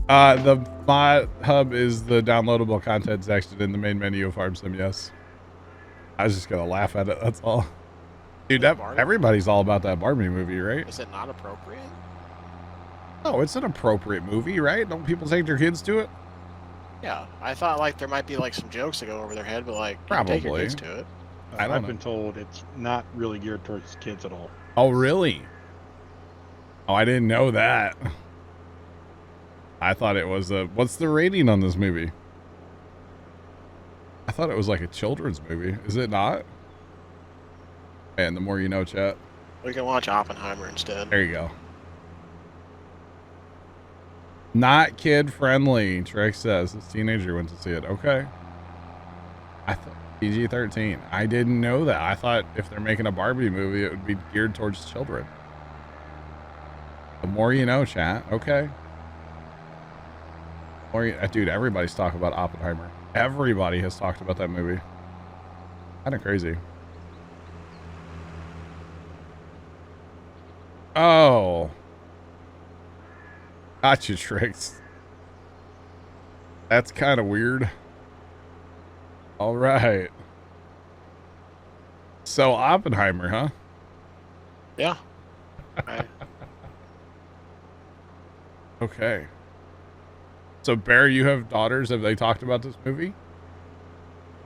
The mod hub is the downloadable content section in the main menu of Farm Sim, yes. I was just gonna laugh at it, that's all. Dude, everybody's all about that Barbie movie, right? Is it not appropriate? Oh, it's an appropriate movie, right? Don't people take their kids to it? Yeah, I thought like there might be like some jokes that go over their head, but like you can Probably. take your kids to it. I've been told it's not really geared towards kids at all. Oh, really? Oh, I didn't know that. I thought it was a... What's the rating on this movie? I thought it was like a children's movie. Is it not? And the more you know, chat. We can watch Oppenheimer instead. There you go. Not kid friendly, Trek says. This teenager went to see it. Okay. I thought PG-13. I didn't know that. I thought if they're making a Barbie movie, it would be geared towards children. The more you know, chat. Okay. Dude, everybody's talking about Oppenheimer. Everybody has talked about that movie. Kind of crazy. Oh. Gotcha, Tricks. That's kind of weird. All right. So Oppenheimer, huh? Yeah. Okay. So Bear, you have daughters. Have they talked about this movie?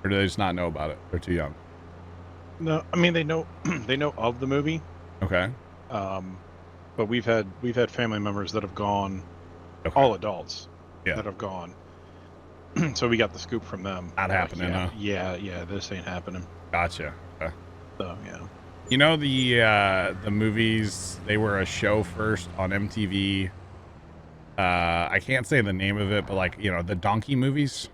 Or do they just not know about it? They're too young. No, I mean they know they know of the movie. Okay. But we've had family members that have gone, all adults, that have gone. So we got the scoop from them. Not happening, huh? Yeah, this ain't happening. Gotcha. Okay. So yeah. You know the movies, they were a show first on MTV. I can't say the name of it, but like, you know, the donkey movies.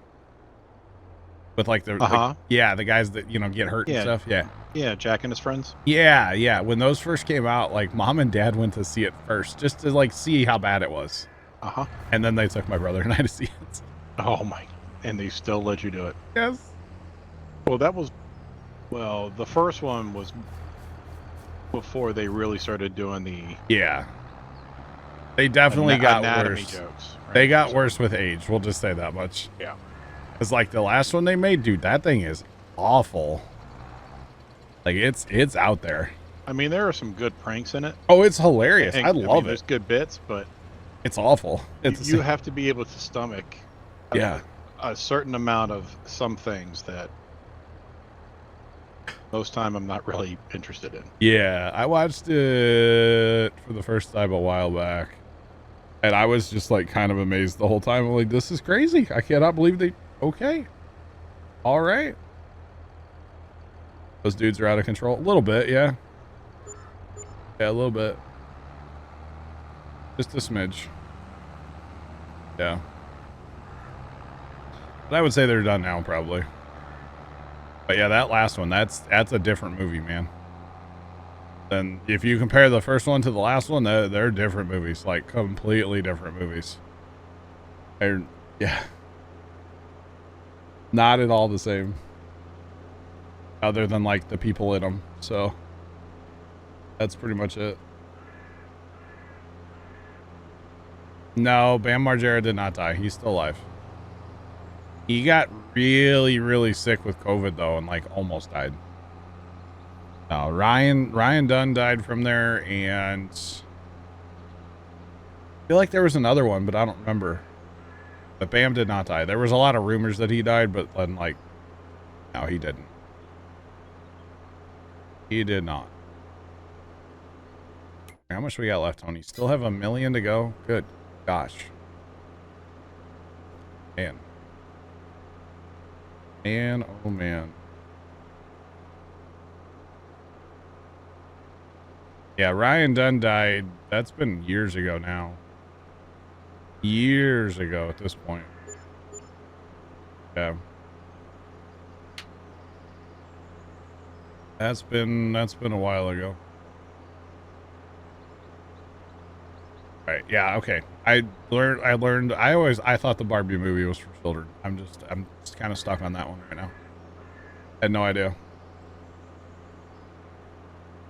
With like the like, the guys that, you know, get hurt and stuff. Yeah, Jack and his friends. Yeah. When those first came out, like mom and dad went to see it first just to like see how bad it was. And then they took my brother and I to see it. Oh my! And they still let you do it. Yes. Well, the first one was before they really started doing the. Yeah. They definitely got worse. Jokes, right? They got worse with age. We'll just say that much. Yeah. It's like the last one they made, dude. That thing is awful. Like it's out there. I mean, there are some good pranks in it. Oh, it's hilarious. I love it. There's good bits, but it's awful. You have to be able to stomach. A certain amount of some things that most time I'm not really interested in. Yeah, I watched it for the first time a while back, and I was just like kind of amazed the whole time. I'm like, this is crazy. I cannot believe they. Okay. All right. Those dudes are out of control. A little bit, yeah. Yeah, a little bit. Just a smidge. Yeah. But I would say they're done now, probably. But yeah, that last one, that's a different movie, man. Then if you compare the first one to the last one, they're different movies, like completely different movies. Yeah. Not at all the same. Other than like the people in them. So that's pretty much it. No, Bam Margera did not die. He's still alive. He got really, really sick with COVID though, and like almost died. No, Ryan Dunn died from there, and I feel like there was another one, but I don't remember. But Bam did not die. There was a lot of rumors that he died, but then like, no, he didn't. He did not. How much we got left, Tony? Still have 1 million to go? Good gosh. Man. Man, oh man. Yeah, Ryan Dunn died. That's been years ago now. Years ago at this point. Yeah. That's been a while ago. Right, yeah, okay. I thought the Barbie movie was for children. I'm just kind of stuck on that one right now. I had no idea.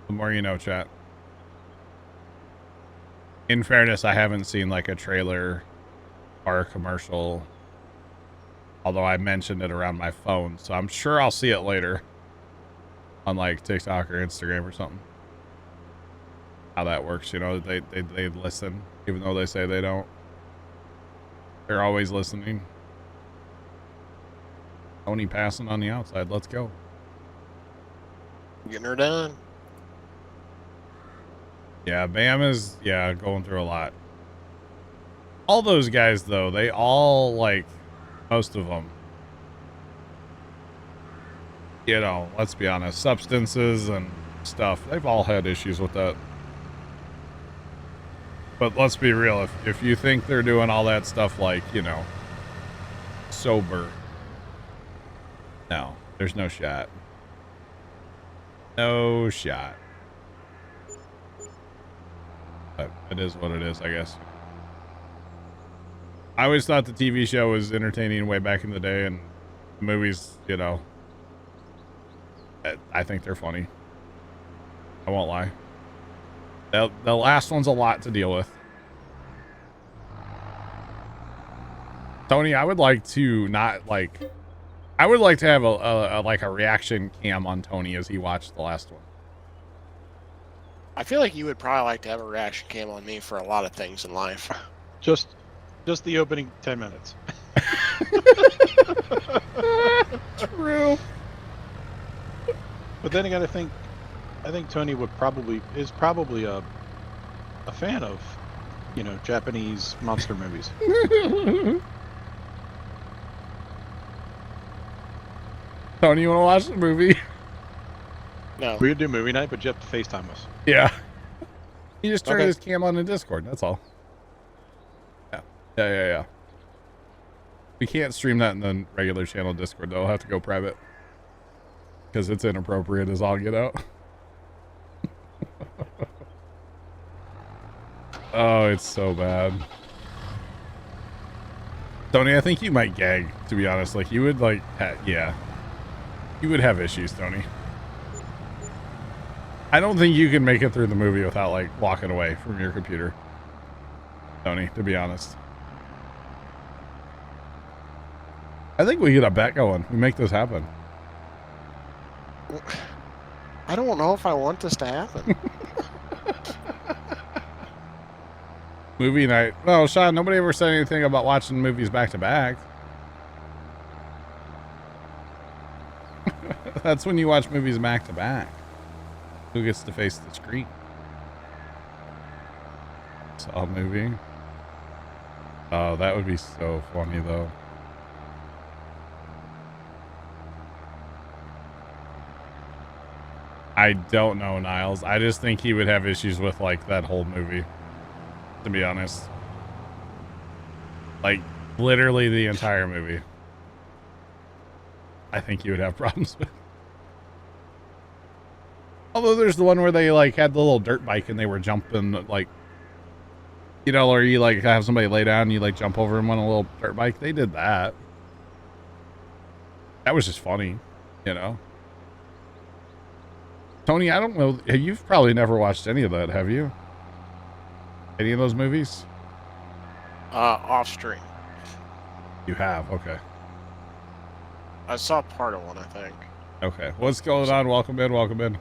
The more you know, chat. In fairness, I haven't seen like a trailer car commercial. Although I mentioned it around my phone, so I'm sure I'll see it later on like TikTok or Instagram or something. How that works, you know, they listen, even though they say they don't. They're always listening. Tony passing on the outside. Let's go. Getting her done. Yeah, Bam is, going through a lot. All those guys, though, they all, like, most of them, you know, let's be honest, substances and stuff, they've all had issues with that. But let's be real, if you think they're doing all that stuff, like, you know, sober, no, there's no shot. No shot. But it is what it is, I guess. I always thought the TV show was entertaining way back in the day, and the movies, you know, I think they're funny. I won't lie. The last one's a lot to deal with. Tony, I would like to not, like... I would like to have a reaction cam on Tony as he watched the last one. I feel like you would probably like to have a reaction cam on me for a lot of things in life. Just the opening 10 minutes. True. But then again, I think Tony is probably a fan of, you know, Japanese monster movies. Tony, you want to watch the movie? No. We could do movie night, but you have to FaceTime us. Yeah. You just turn Okay. his cam on in Discord, that's all. Yeah. We can't stream that in the regular channel Discord, though. I'll have to go private. Because it's inappropriate as all get out. Oh, it's so bad. Tony, I think you might gag, to be honest. Like, you would, like, yeah. You would have issues, Tony. I don't think you can make it through the movie without, like, walking away from your computer. Tony, to be honest. I think we get a bet going. We make this happen. I don't know if I want this to happen. Movie night. No, Sean, nobody ever said anything about watching movies back to back. That's when you watch movies back to back. Who gets to face the screen? Saw a movie. Oh, that would be so funny, though. I don't know, Niles. I just think he would have issues with, like, that whole movie. To be honest. Like, literally the entire movie. I think he would have problems with. Although there's the one where they, like, had the little dirt bike and they were jumping, like, you know, or you, like, have somebody lay down and you, like, jump over them on a little dirt bike. They did that. That was just funny, you know? Tony, I don't know. You've probably never watched any of that, have you? Any of those movies? Off stream. You have, okay. I saw part of one, I think. Okay. What's going on? Welcome in, welcome in.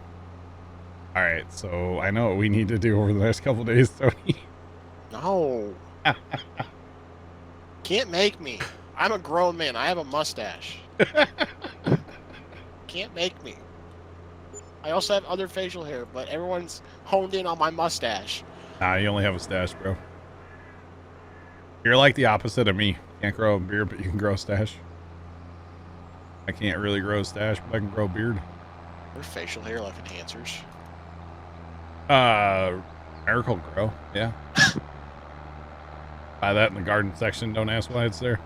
All right, so I know what we need to do over the next couple days, Tony. No. Can't make me. I'm a grown man. I have a mustache. Can't make me. I also have other facial hair, but everyone's honed in on my mustache. Nah, you only have a stash, bro. You're like the opposite of me. Can't grow a beard, but you can grow a stash. I can't really grow a stash, but I can grow a beard. Their facial hair like enhancers. Miracle Grow, yeah. Buy that in the garden section. Don't ask why it's there.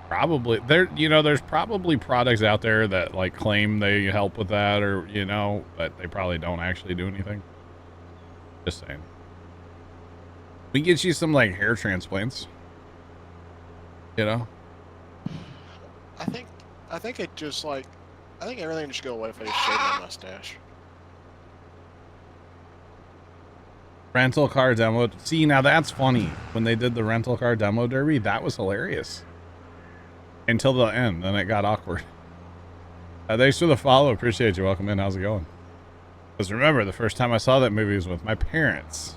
Probably there, you know, there's probably products out there that like claim they help with that, or you know, but they probably don't actually do anything. Just saying. We can get you some like hair transplants. You know. I think it just like, I think everything would just go away if I just shaved my mustache. Rental car demo. See, now that's funny. When they did the rental car demo derby, that was hilarious. Until the end, then it got awkward. Thanks for the follow. Appreciate you. Welcome in. How's it going? Because remember, the first time I saw that movie was with my parents.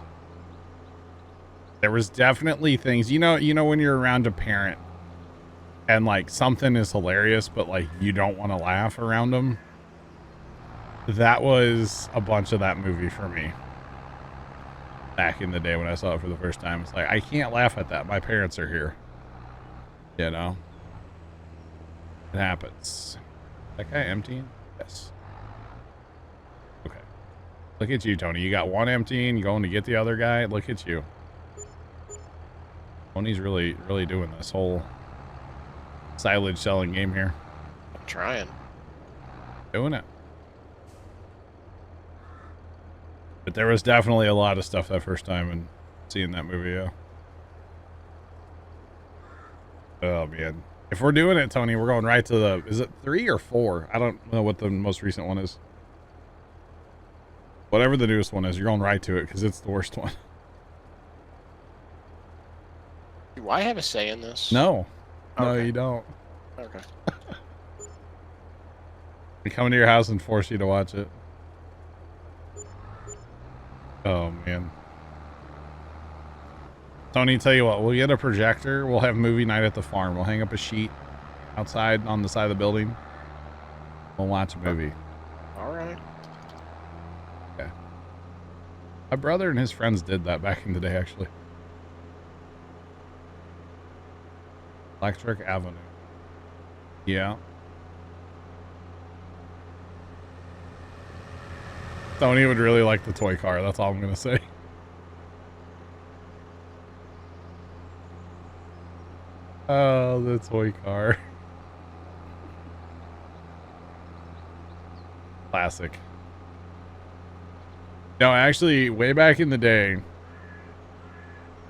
There was definitely things, you know when you're around a parent and like something is hilarious, but like you don't want to laugh around them. That was a bunch of that movie for me. Back in the day when I saw it for the first time, it's like, I can't laugh at that. My parents are here. You know? It happens. That guy emptying? Yes. Okay. Look at you, Tony. You got one emptying, going to get the other guy. Look at you. Tony's really doing this whole silage selling game here. I'm trying. Doing it. But there was definitely a lot of stuff that first time and seeing that movie, yeah. Oh, man. If we're doing it, Tony, we're going right to the... Is it 3 or 4? I don't know what the most recent one is. Whatever the newest one is, you're going right to it because it's the worst one. Do I have a say in this? No. No, Okay. you don't. Okay. We come to your house and force you to watch it. Oh, man. Tony, tell you what, we'll get a projector. We'll have movie night at the farm. We'll hang up a sheet outside on the side of the building. We'll watch a movie. All right. Okay. My brother and his friends did that back in the day, actually. Electric Avenue. Yeah. Tony would really like the toy car. That's all I'm going to say. Oh, the toy car. Classic. No, actually, way back in the day,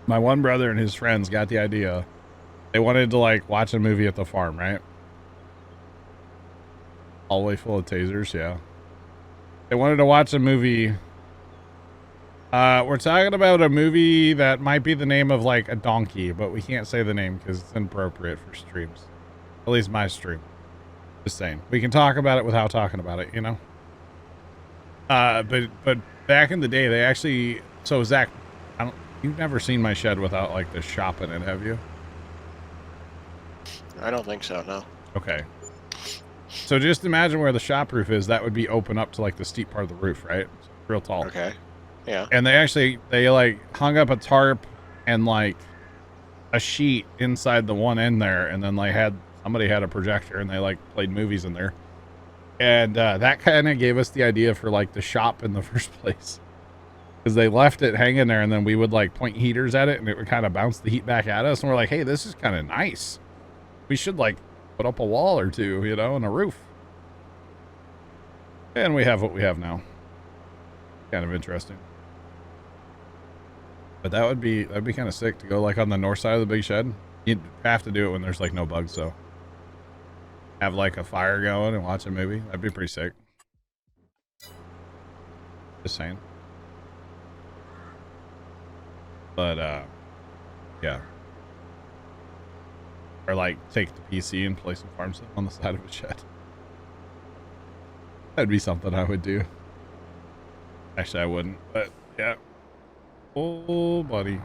my one brother and his friends got the idea. They wanted to, like, watch a movie at the farm, right? Hallway full of tasers, yeah. They wanted to watch a movie. We're talking about a movie that might be the name of, like, a donkey, but we can't say the name because it's inappropriate for streams. At least my stream. Just saying. We can talk about it without talking about it, you know? But back in the day, they actually... So, Zach, you've never seen my shed without, like, the shop in it, have you? I don't think so, no. Okay. So just imagine where the shop roof is. That would be open up to, like, the steep part of the roof, right? It's real tall. Okay. Yeah. And they like hung up a tarp and like a sheet inside the one end there, and then somebody had a projector and they like played movies in there. And that kind of gave us the idea for like the shop in the first place, because they left it hanging there, and then we would like point heaters at it and it would kind of bounce the heat back at us, and we're like, hey, this is kind of nice. We should like put up a wall or two, you know, and a roof. And we have what we have now. Kind of interesting. But that'd be kind of sick to go like on the north side of the big shed. You'd have to do it when there's like no bugs, so have like a fire going and watch a movie. That'd be pretty sick. Just saying. But yeah. Or like take the PC and play some farm sim on the side of a shed. That'd be something I would do. Actually, I wouldn't, but yeah. Oh, buddy.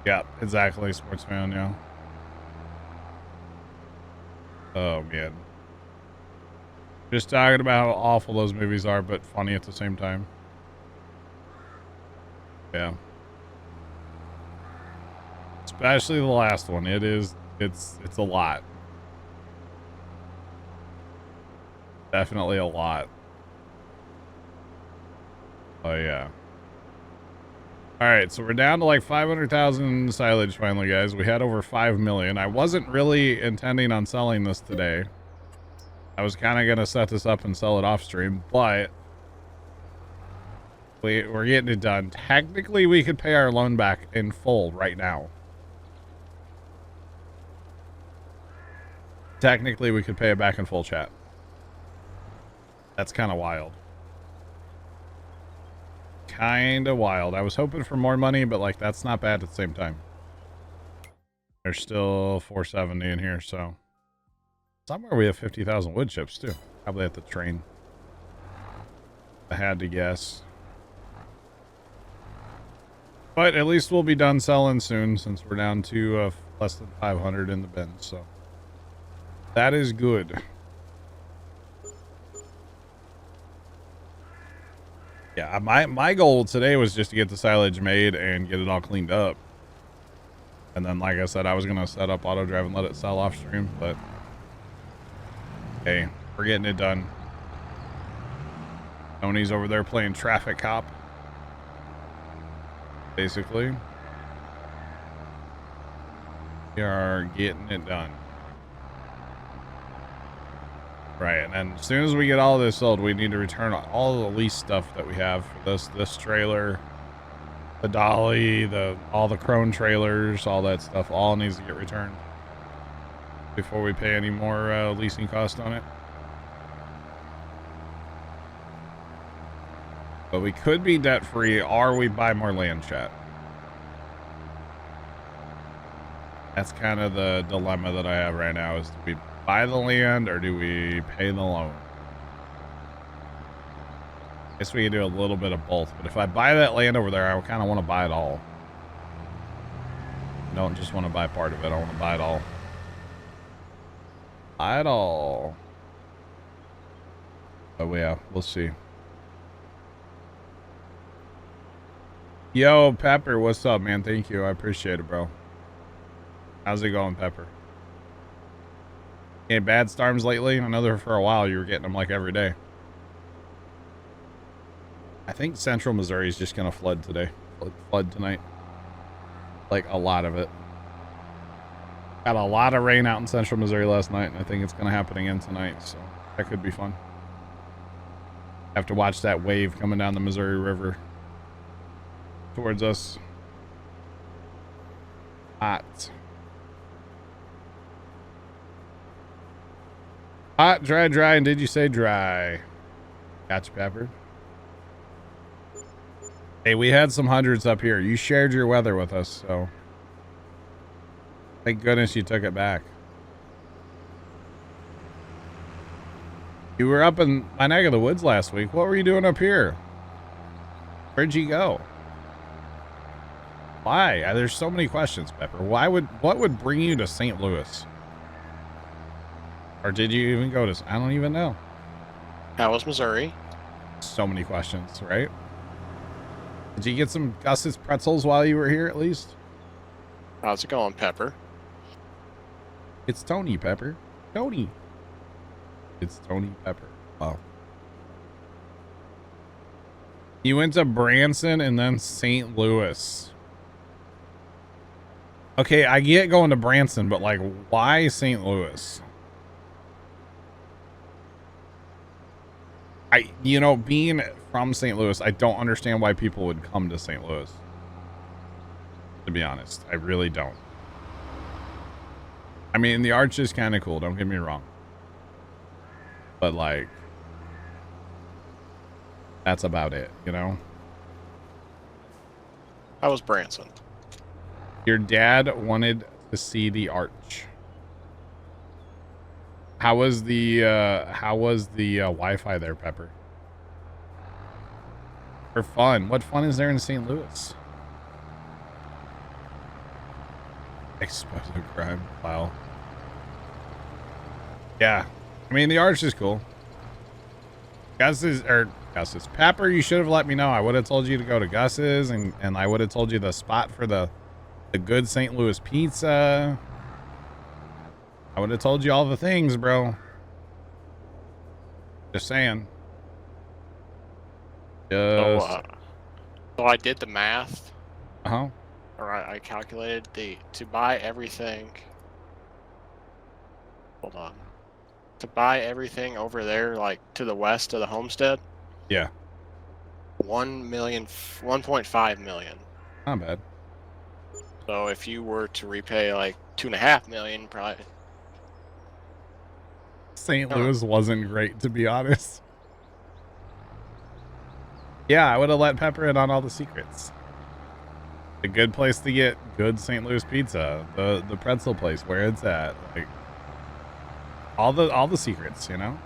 Yeah, exactly. Sports fan, yeah. Oh, man. Just talking about how awful those movies are, but funny at the same time. Yeah. Especially the last one. It's a lot. Definitely a lot. Oh, yeah. Alright, so we're down to like 500,000 silage finally, guys. We had over 5 million. I wasn't really intending on selling this today. I was kind of going to set this up and sell it off stream, but we're getting it done. Technically, we could pay our loan back in full right now. Technically, we could pay it back in full, chat. That's kind of wild. kind of wild. I was hoping for more money, but like that's not bad at the same time. There's still 470 in here, so somewhere we have 50,000 wood chips too. Probably at the train. I had to guess. But at least we'll be done selling soon since we're down to less than 500 in the bin, so that is good. Yeah, my goal today was just to get the silage made and get it all cleaned up. And then, like I said, I was going to set up auto drive and let it sell off stream, but hey, we're getting it done. Tony's over there playing traffic cop. Basically. We are getting it done. Right, and then as soon as we get all this sold, we need to return all the lease stuff that we have for this trailer, the dolly, all the crone trailers, all that stuff, all needs to get returned before we pay any more leasing cost on it. But we could be debt free, or we buy more land, chat. That's kind of the dilemma that I have right now: is do we buy the land or do we pay the loan? I guess we can do a little bit of both, but if I buy that land over there, I kind of want to buy it all. I don't just want to buy part of it, I want to buy it all. Buy it all. Oh yeah, we'll see. Yo, Pepper, what's up, man? Thank you, I appreciate it, bro. How's it going, Pepper? Any bad storms lately? I know there for a while you were getting them like every day. I think central Missouri is just going to flood today. Flood tonight. Like a lot of it. Got a lot of rain out in central Missouri last night, and I think it's going to happen again tonight, so that could be fun. Have to watch that wave coming down the Missouri River towards us. Hot. Hot, dry, dry, and did you say dry? Gotcha, Pepper. Hey, we had some hundreds up here. You shared your weather with us, so thank goodness you took it back. You were up in my neck of the woods last week. What were you doing up here? Where'd you go? Why? There's so many questions, Pepper. What would bring you to St. Louis? Or did you even go to? I don't even know. How was Missouri? So many questions, right? Did you get some Gus's pretzels while you were here at least? How's it going, Pepper? It's Tony, Pepper. Tony. It's Tony Pepper. Wow. You went to Branson and then St. Louis. Okay, I get going to Branson, but like, why St. Louis? Being from St. Louis, I don't understand why people would come to St. Louis. To be honest, I really don't. I mean, the arch is kind of cool, don't get me wrong. But like, that's about it, you know? How was Branson? Your dad wanted to see the arch. How was the Wi-Fi there, Pepper? For fun. What fun is there in St. Louis? Explosive crime. Wow. Yeah. I mean, the arch is cool. Gus's. Pepper, you should have let me know. I would have told you to go to Gus's, and I would have told you the spot for the good St. Louis pizza. I would have told you all the things, bro. Just saying. So I did the math. Uh-huh. Alright, I calculated to buy everything. Hold on. To buy everything over there, like to the west of the homestead. Yeah. 1.5 million. Not bad. So if you were to repay like 2.5 million, probably. St. Louis wasn't great, to be honest. Yeah, I would have let Pepper in on all the secrets. A good place to get good St. Louis pizza. The pretzel place where it's at. Like all the secrets, you know?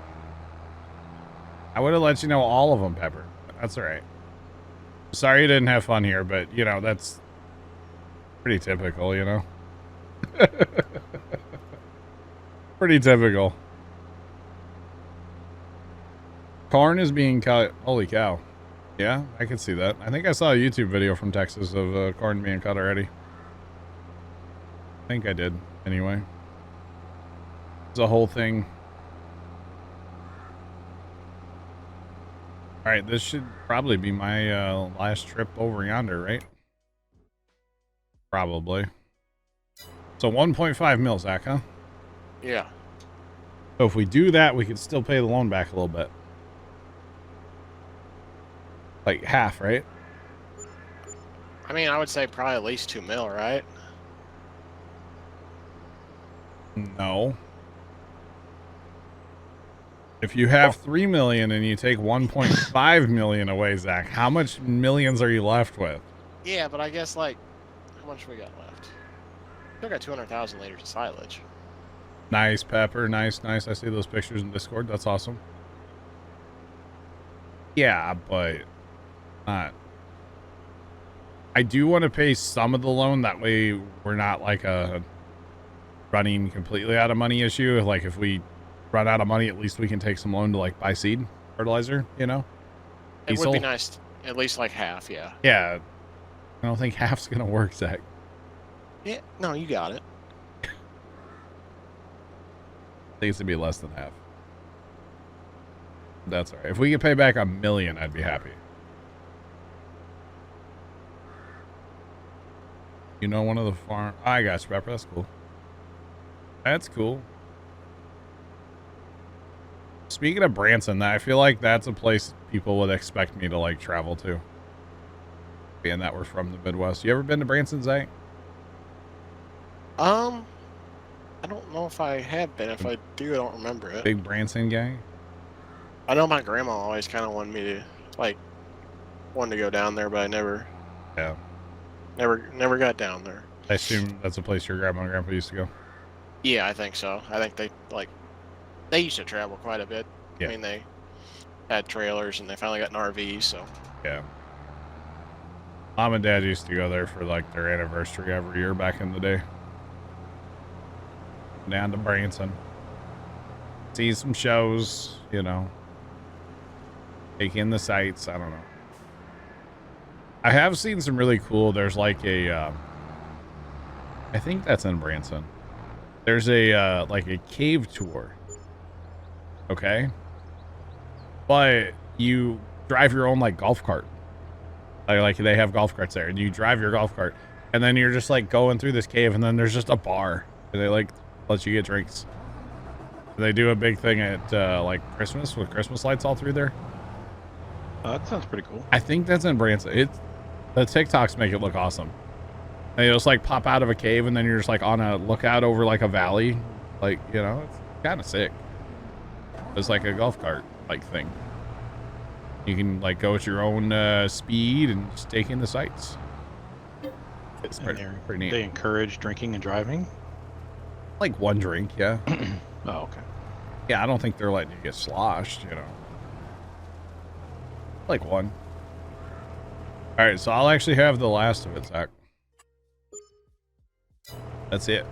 I would have let you know all of them, Pepper. That's all right. Sorry you didn't have fun here, but you know, that's pretty typical, you know? Pretty typical. Corn is being cut. Holy cow. Yeah, I can see that. I think I saw a YouTube video from Texas of corn being cut already. I think I did, anyway. It's a whole thing. Alright, this should probably be my last trip over yonder, right? Probably. So 1.5 mil, Zach, huh? Yeah. So if we do that, we could still pay the loan back a little bit. Like half, right? I mean, I would say probably at least 2 mil, right? No. If you have 3 million and you take 1.5 million away, Zach, how much millions are you left with? Yeah, but I guess, like, how much we got left? Still got 200,000 liters of silage. Nice, Pepper. Nice, nice. I see those pictures in Discord. That's awesome. Yeah, but not. I do want to pay some of the loan. That way we're not like a running completely out of money issue. Like if we run out of money, at least we can take some loan to like buy seed fertilizer, you know? It would be nice, at least like half, yeah. Yeah. I don't think half's going to work, Zach. Yeah, no, you got it. I think it's to be less than half. That's all right. If we could pay back $1 million, I'd be happy. You know, one of the farm. Oh, I got you, Pepper. That's cool. That's cool. Speaking of Branson, I feel like that's a place people would expect me to like travel to. Being that we're from the Midwest. You ever been to Branson, Zach? I don't know if I have been. If I do, I don't remember it. Big Branson guy? I know my grandma always kind of wanted me to, like, wanted to go down there, but I never. Yeah. Never got down there. I assume that's a place your grandma and grandpa used to go. Yeah, I think so. I think they used to travel quite a bit. Yeah. I mean, they had trailers and they finally got an RV, so. Yeah. Mom and Dad used to go there for like their anniversary every year back in the day. Down to Branson. See some shows, you know. Take in the sights. I don't know. I have seen some really cool. There's like a, I think that's in Branson. There's a, like a cave tour. Okay. But you drive your own like golf cart. Like they have golf carts there and you drive your golf cart and then you're just like going through this cave and then there's just a bar and they like let you get drinks. They do a big thing at like Christmas with Christmas lights all through there. That sounds pretty cool. I think that's in Branson. The TikToks make it look awesome. And you just like pop out of a cave and then you're just like on a lookout over like a valley. Like, you know, it's kind of sick. It's like a golf cart like thing. You can like go at your own speed and just take in the sights. It's pretty neat. They encourage drinking and driving? Like one drink, yeah. Oh, okay. Yeah, I don't think they're letting you get sloshed, you know. Like one. All right, so I'll actually have the last of it, Zach. That's it.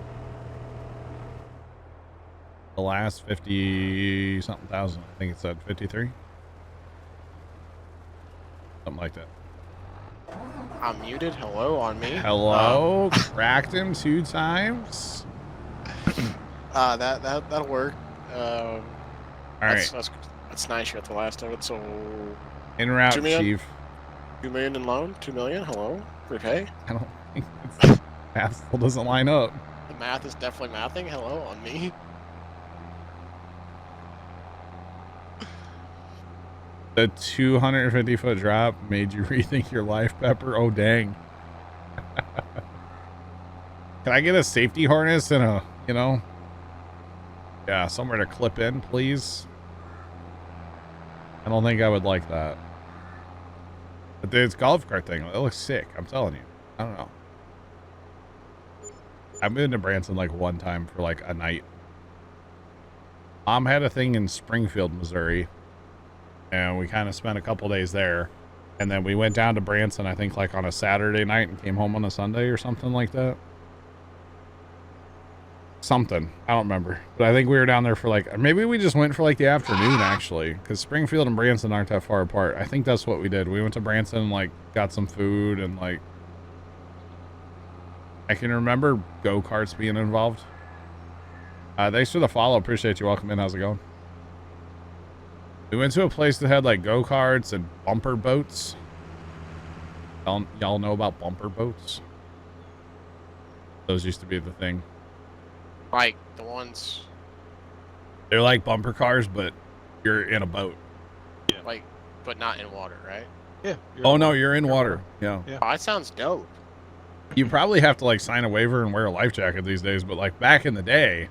The last 50 something thousand. I think it said 53. Something like that. I'm muted. Hello on me. Hello. Cracked him 2 times. That'll work. All right. That's nice. You got the last of it. So. En route, 2 million? Chief. 2 million in loan. 2 million. Hello. Repay. I don't think it's, math still doesn't line up. The math is definitely mathing. Hello on me. The 250-foot drop made you rethink your life, Pepper? Oh, dang. Can I get a safety harness and a, you know, yeah, somewhere to clip in, please? I don't think I would like that. But this golf cart thing, it looks sick. I'm telling you. I don't know. I've been to Branson like one time for like a night. Mom had a thing in Springfield, Missouri, and we kind of spent a couple days there. And then we went down to Branson, I think like on a Saturday night and came home on a Sunday or something like that. Something. I don't remember. But I think we were down there for like, maybe we just went for like the afternoon actually, because Springfield and Branson aren't that far apart. I think that's what we did. We went to Branson and like got some food and like, I can remember go-karts being involved. Thanks for the follow. Appreciate you. Welcome in. How's it going? We went to a place that had like go-karts and bumper boats. Y'all know about bumper boats? Those used to be the thing. Like the ones. They're like bumper cars, but you're in a boat. Yeah. Like, but not in water, right? Yeah. Oh no, you're in water. Yeah. Oh, that sounds dope. You probably have to like sign a waiver and wear a life jacket these days, but like back in the day,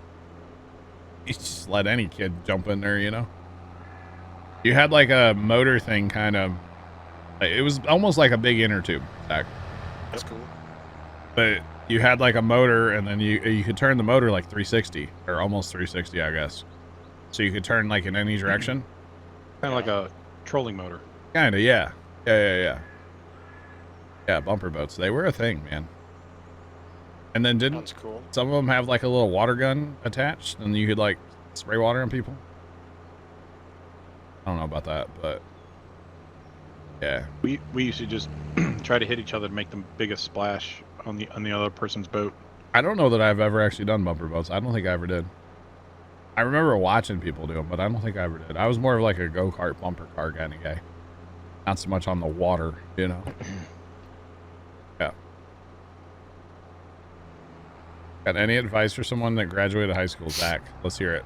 you just let any kid jump in there, you know? You had like a motor thing kind of, it was almost like a big inner tube back. That's cool. But you had like a motor and then you could turn the motor like 360 or almost 360, I guess. So you could turn like in any direction. Kind of like a trolling motor. Kind of, yeah. Yeah, bumper boats. They were a thing, man. And then didn't cool. Some of them have like a little water gun attached and you could like spray water on people? I don't know about that, but yeah. We used to just try to hit each other to make the biggest splash on the other person's boat. I don't know that I've ever actually done bumper boats. I don't think I ever did. I remember watching people do them, but I don't think I ever did. I was more of like a go-kart bumper car kind of guy. Not so much on the water, you know. Yeah. Got any advice for someone that graduated high school, Zach? Let's hear it.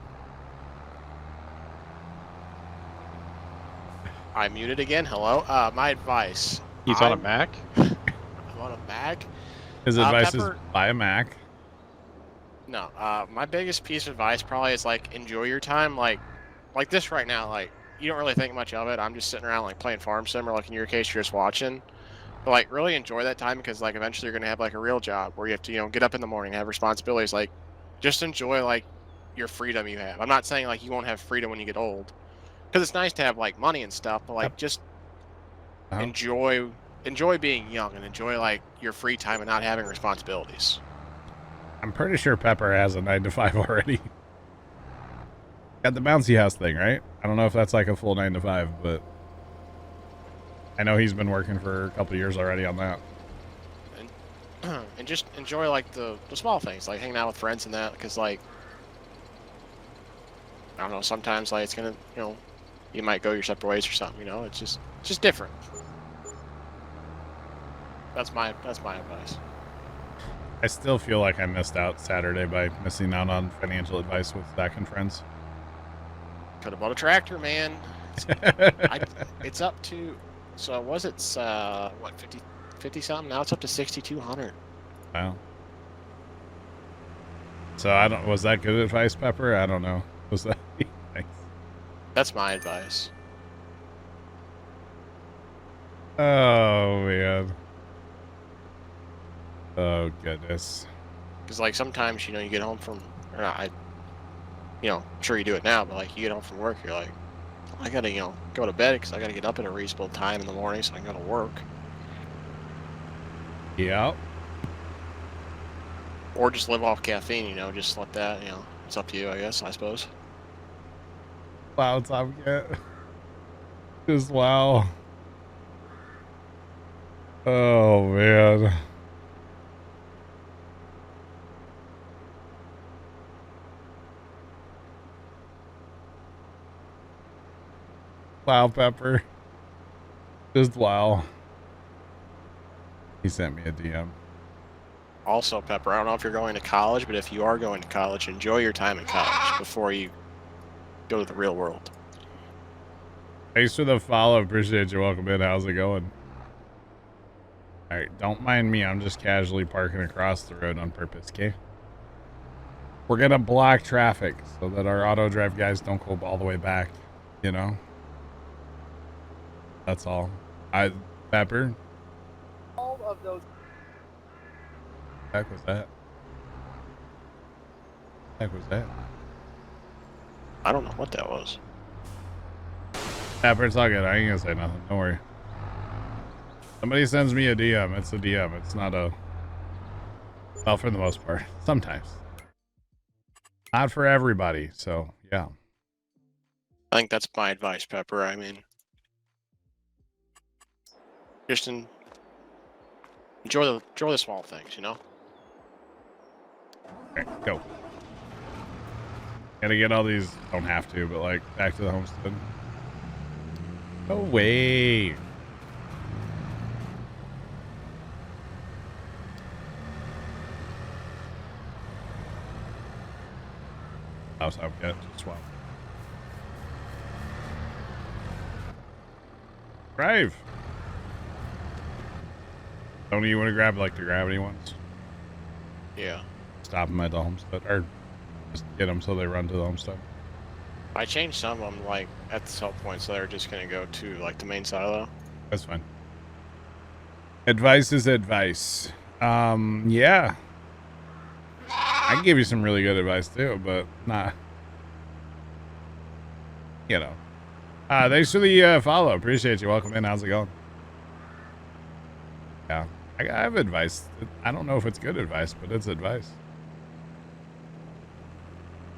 I muted again. Hello. My advice. He's on a Mac? I'm on a Mac. His advice Pepper, is buy a Mac. No. My biggest piece of advice probably is like enjoy your time. Like this right now. Like you don't really think much of it. I'm just sitting around like playing Farm Sim, or like in your case, you're just watching. But like really enjoy that time, because like eventually you're gonna have like a real job where you have to get up in the morning, have responsibilities. Like just enjoy like your freedom you have. I'm not saying like you won't have freedom when you get old, because it's nice to have like money and stuff, but like just enjoy being young and enjoy like your free time and not having responsibilities. I'm pretty sure Pepper has a 9-to-5 already. Got the bouncy house thing, right? I don't know if that's like a full 9-to-5, but I know he's been working for a couple of years already on that. And just enjoy like the small things, like hanging out with friends and that, because like I don't know, sometimes like it's gonna you might go your separate ways or something. It's just different. That's my advice. I still feel like I missed out Saturday by missing out on financial advice with Zach and friends. Could have bought a tractor, man. It's up to, so was it what 50 something? Now it's up to 6,200. Wow. So was that good advice, Pepper? I don't know. Was that? Thanks. That's my advice. Oh man. Oh goodness. Because like sometimes you get home from, or not, I'm sure you do it now, but like you get home from work, you're like, I gotta go to bed because I gotta get up at a reasonable time in the morning so I can go to work. Yeah. Or just live off caffeine, just let that, it's up to you, I suppose. Wow, Tom Cat. Just wow. Oh man. Wow, Pepper. Just wow. He sent me a DM. Also, Pepper, I don't know if you're going to college, but if you are going to college, enjoy your time in college before you go to the real world. Thanks for the follow. Appreciate you. Welcome in. How's it going? All right. Don't mind me. I'm just casually parking across the road on purpose, okay? We're going to block traffic so that our auto drive guys don't go all the way back, That's all. Pepper. All of those. Heck was that? Heck was that? I don't know what that was. Pepper, it's all good. I ain't gonna say nothing. Don't worry. Somebody sends me a DM. It's a DM. It's not a. Well, for the most part, sometimes. Not for everybody. So yeah. I think that's my advice, Pepper. I mean, just enjoy the small things, you know. Okay, go. Gotta get all these. Don't have to, but like back to the homestead. No way. House I've got to swap. Brave. Tony, you want to grab like the gravity ones? Yeah. Stop them at the homestead, or just get them so they run to the homestead. I changed some of them like at the sell point, so they're just gonna go to like the main silo. That's fine. Advice is advice. Yeah. I can give you some really good advice too, but not. You know. Thanks for the follow. Appreciate you. Welcome in. How's it going? Yeah. I have advice. I don't know if it's good advice, but it's advice.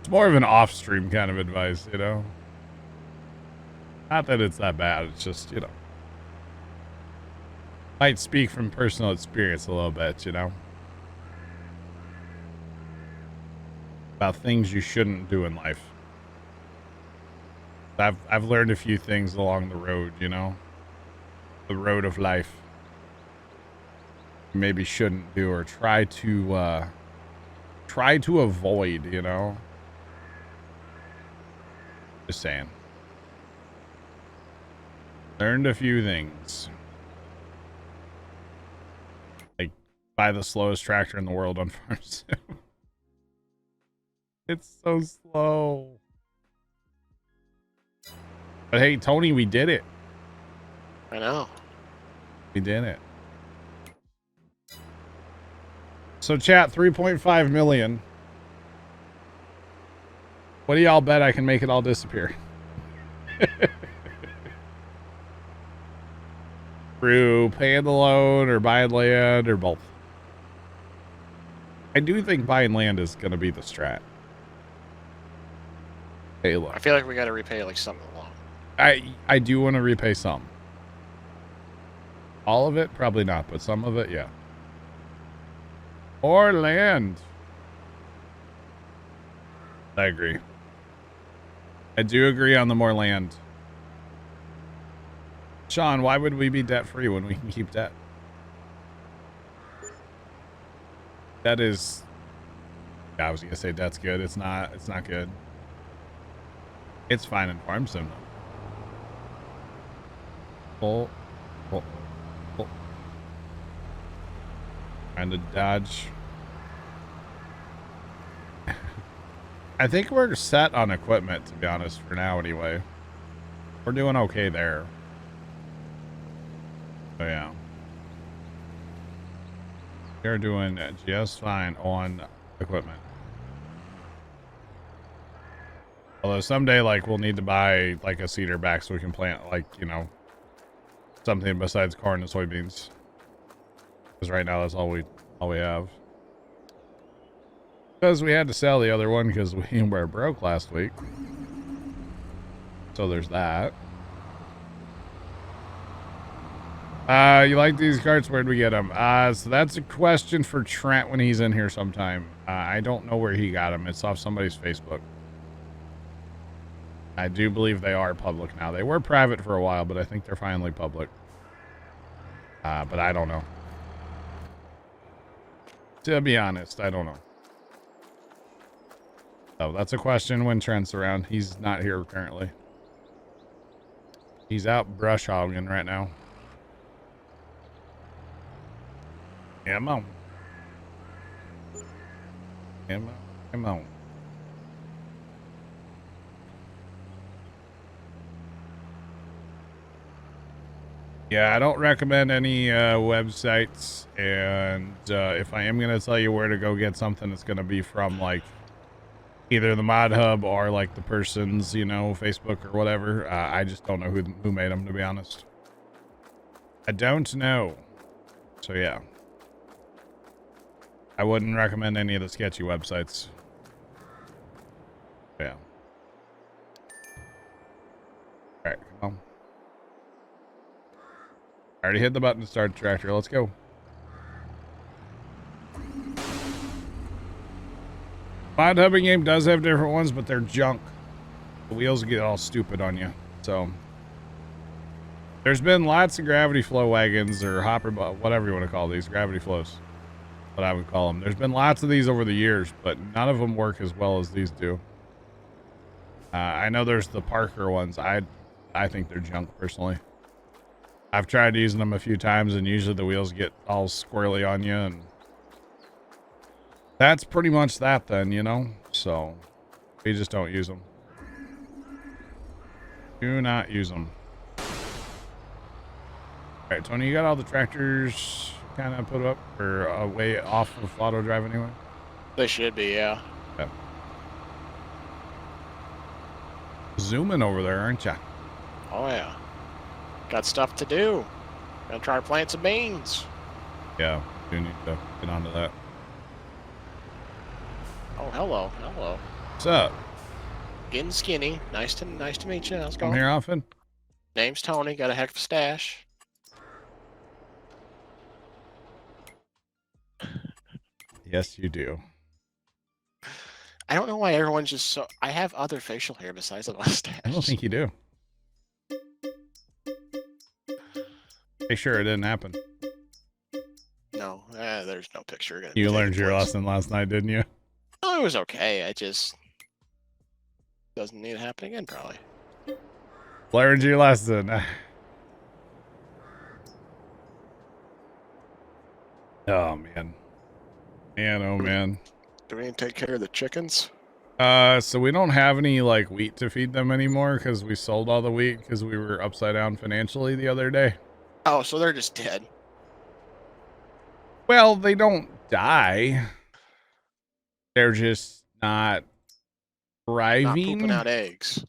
It's more of an off-stream kind of advice, you know? Not that it's that bad. It's just, you know. Might speak from personal experience a little bit, you know? About things you shouldn't do in life. I've learned a few things along the road, you know? The road of life. You maybe shouldn't do or try to avoid, you know? Just saying. Learned a few things. Like, buy the slowest tractor in the world on Farm Sim. It's so slow. But hey, Tony, we did it. I know. We did it. So chat, 3.5 million. What do y'all bet I can make it all disappear? Through paying the loan or buying land or both. I do think buying land is going to be the strat. Hey, look. I feel like we got to repay like something along. I do want to repay some. All of it? Probably not, but some of it, yeah. Or land. I agree. I do agree on the more land. Sean, why would we be debt-free when we can keep debt? That is... I was going to say debt's good. It's not good. It's fine in Farm Sim, though. Oh. Trying to dodge. I think we're set on equipment, to be honest, for now anyway. We're doing okay there. So yeah. We're doing just fine on equipment. Although someday, like, we'll need to buy, like, a cedar back so we can plant, like, you know, something besides corn and soybeans. Because right now that's all we have. Because we had to sell the other one because we were broke last week. So there's that. You like these carts? Where'd we get them? So that's a question for Trent when he's in here sometime. I don't know where he got them. It's off somebody's Facebook. I do believe they are public now. They were private for a while, but I think they're finally public. But I don't know. To be honest, I don't know. So that's a question when Trent's around. He's not here currently. He's out brush hogging right now. Come on. Come on. Come on. Yeah, I don't recommend any websites, and if I am going to tell you where to go get something, it's going to be from, like, either the mod hub or, like, the person's, you know, Facebook or whatever. I just don't know who made them, to be honest. I don't know. So, yeah. I wouldn't recommend any of the sketchy websites. Yeah. Alright, come on. I already hit the button to start the tractor. Let's go. Mod hubbing game does have different ones, but they're junk. The wheels get all stupid on you. So there's been lots of gravity flow wagons or hopper, whatever you want to call these, gravity flows. What I would call them. There's been lots of these over the years, but none of them work as well as these do. I know there's the Parker ones. I think they're junk personally. I've tried using them a few times, and usually the wheels get all squirrely on you, and that's pretty much that then, you know? So we just don't use them. Do not use them. All right, Tony, you got all the tractors kind of put up or way off of auto drive anyway? They should be, yeah. Yeah. Zooming over there, aren't ya? Oh, yeah. Got stuff to do. Gonna try to plant some beans. Yeah, do need to get onto that. Oh, hello, hello. What's up? Getting skinny. Nice to meet you. How's it Come going? here often? Name's Tony. Got a heck of a stash. Yes, you do. I don't know why everyone's just so. I have other facial hair besides the mustache. I don't think you do. Make sure it didn't happen. No, there's no picture. Gonna You be learned taken your place. lesson last night, didn't you? Oh, it was okay. I just doesn't need to happen again, probably. Learned your lesson. Oh man. Man, oh man. Do we need to take care of the chickens? So we don't have any like wheat to feed them anymore because we sold all the wheat because we were upside down financially the other day. Oh, so they're just dead. Well, they don't die. They're just not Not thriving. pooping out eggs.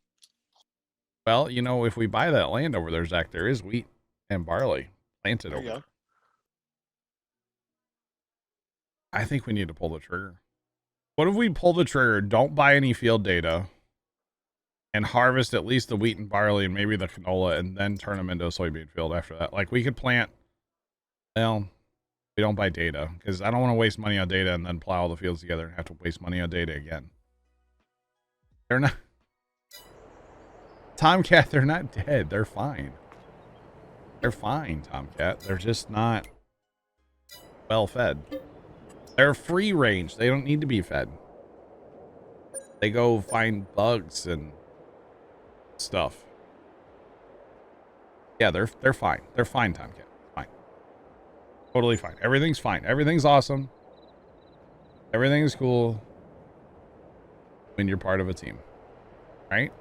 Well, you know, if we buy that land over there, Zach, there is wheat and barley planted There over you there. go. I think we need to pull the trigger. What if we pull the trigger, don't buy any field data, and harvest at least the wheat and barley and maybe the canola, and then turn them into a soybean field after that? Like, we could plant, well, we don't buy data, because I don't want to waste money on data and then plow all the fields together and have to waste money on data again. They're not... Tomcat, they're not dead. They're fine. They're fine, Tomcat. They're just not well fed. They're free range. They don't need to be fed. They go find bugs and stuff. Yeah, they're fine. They're fine, Tomcat. Fine. Totally fine. Everything's fine. Everything's awesome. Everything is cool when you're part of a team. Right?